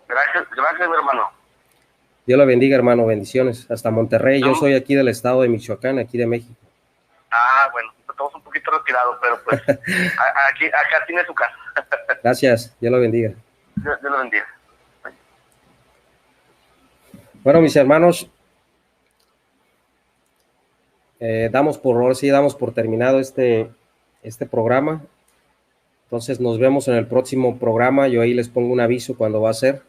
Gracias, gracias, mi hermano. Dios la bendiga, hermano, bendiciones. Hasta Monterrey, yo soy aquí del estado de Michoacán, aquí de México. Ah, bueno, estamos un poquito retirados, pero pues acá tiene su casa. Gracias, Dios la bendiga. Dios lo bendiga. Bueno, mis hermanos, damos por terminado este programa. Entonces nos vemos en el próximo programa. Yo ahí les pongo un aviso cuando va a ser.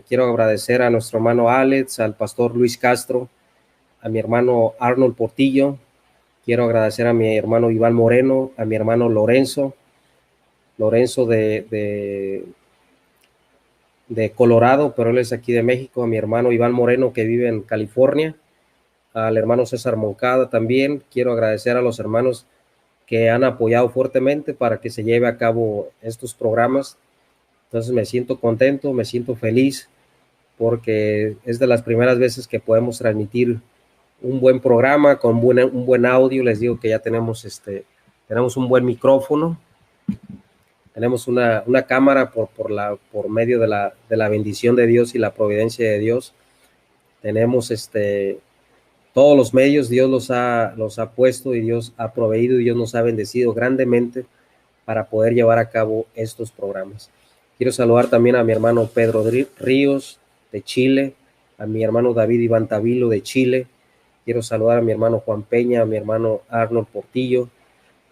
Quiero agradecer a nuestro hermano Alex, al pastor Luis Castro, a mi hermano Arnold Portillo. Quiero agradecer a mi hermano Iván Moreno, a mi hermano Lorenzo de Colorado, pero él es aquí de México, a mi hermano Iván Moreno que vive en California, al hermano César Moncada también. Quiero agradecer a los hermanos que han apoyado fuertemente para que se lleve a cabo estos programas. Entonces me siento contento, me siento feliz, porque es de las primeras veces que podemos transmitir un buen programa con un buen audio. Les digo que ya tenemos un buen micrófono, tenemos una cámara por medio de la bendición de Dios y la providencia de Dios. Tenemos todos los medios, Dios los ha puesto y Dios ha proveído y Dios nos ha bendecido grandemente para poder llevar a cabo estos programas. Quiero saludar también a mi hermano Pedro Ríos de Chile, a mi hermano David Iván Tavilo de Chile. Quiero saludar a mi hermano Juan Peña, a mi hermano Arnold Portillo,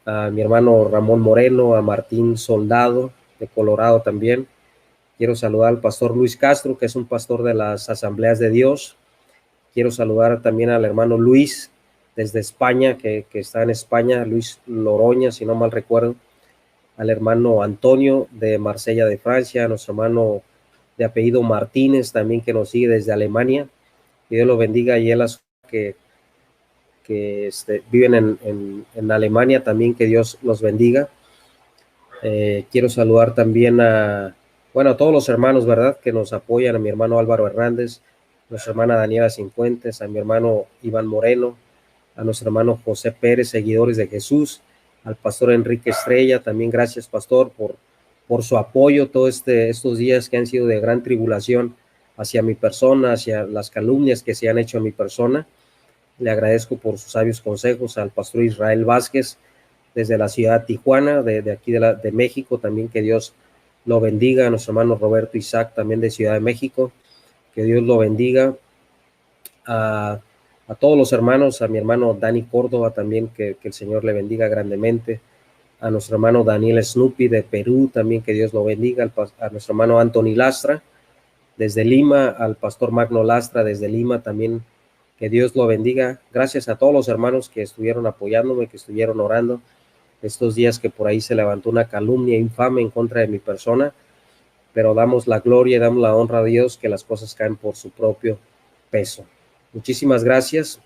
a mi hermano Ramón Moreno, a Martín Soldado de Colorado también. Quiero saludar al pastor Luis Castro, que es un pastor de las Asambleas de Dios. Quiero saludar también al hermano Luis desde España, que está en España, Luis Loroña, si no mal recuerdo. Al hermano Antonio de Marsella de Francia, a nuestro hermano de apellido Martínez también, que nos sigue desde Alemania. Que Dios lo bendiga, y él que viven en Alemania también, que Dios los bendiga. Quiero saludar también a todos los hermanos, ¿verdad?, que nos apoyan, a mi hermano Álvaro Hernández, a nuestra hermana Daniela Cincuentes, a mi hermano Iván Moreno, a nuestro hermano José Pérez, seguidores de Jesús, al pastor Enrique Estrella, también gracias, pastor, por su apoyo todos estos días que han sido de gran tribulación hacia mi persona, hacia las calumnias que se han hecho a mi persona. Le agradezco por sus sabios consejos al pastor Israel Vázquez desde la ciudad de Tijuana, de aquí de México, también que Dios lo bendiga. A nuestro hermano Roberto Isaac, también de Ciudad de México, que Dios lo bendiga. A todos los hermanos, a mi hermano Dani Córdoba también, que el Señor le bendiga grandemente. A nuestro hermano Daniel Snoopy de Perú, también que Dios lo bendiga. A nuestro hermano Anthony Lastra desde Lima, al pastor Magno Lastra desde Lima también, que Dios lo bendiga. Gracias a todos los hermanos que estuvieron apoyándome, que estuvieron orando estos días, que por ahí se levantó una calumnia infame en contra de mi persona, pero damos la gloria y damos la honra a Dios, que las cosas caen por su propio peso. Muchísimas gracias.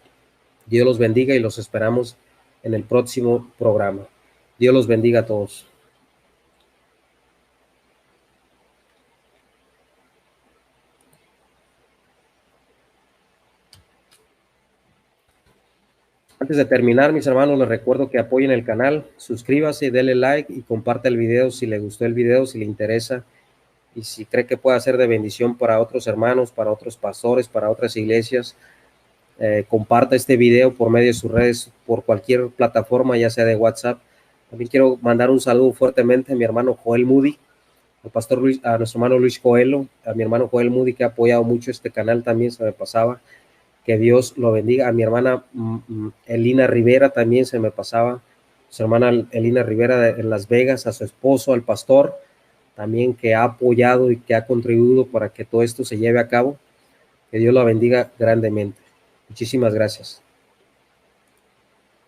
Dios los bendiga y los esperamos en el próximo programa. Dios los bendiga a todos. Antes de terminar, mis hermanos, les recuerdo que apoyen el canal, suscríbase, denle like y comparte el video si le gustó el video, si le interesa y si cree que pueda ser de bendición para otros hermanos, para otros pastores, para otras iglesias. Comparta este video por medio de sus redes, por cualquier plataforma, ya sea de WhatsApp. También quiero mandar un saludo fuertemente a mi hermano Joel Moody, al pastor Luis, a nuestro hermano Luis Coelho, a mi hermano Joel Moody, que ha apoyado mucho este canal también, se me pasaba. Que Dios lo bendiga. A mi hermana Elina Rivera también se me pasaba, su hermana Elina Rivera en Las Vegas, a su esposo, al pastor, también, que ha apoyado y que ha contribuido para que todo esto se lleve a cabo. Que Dios la bendiga grandemente. Muchísimas gracias.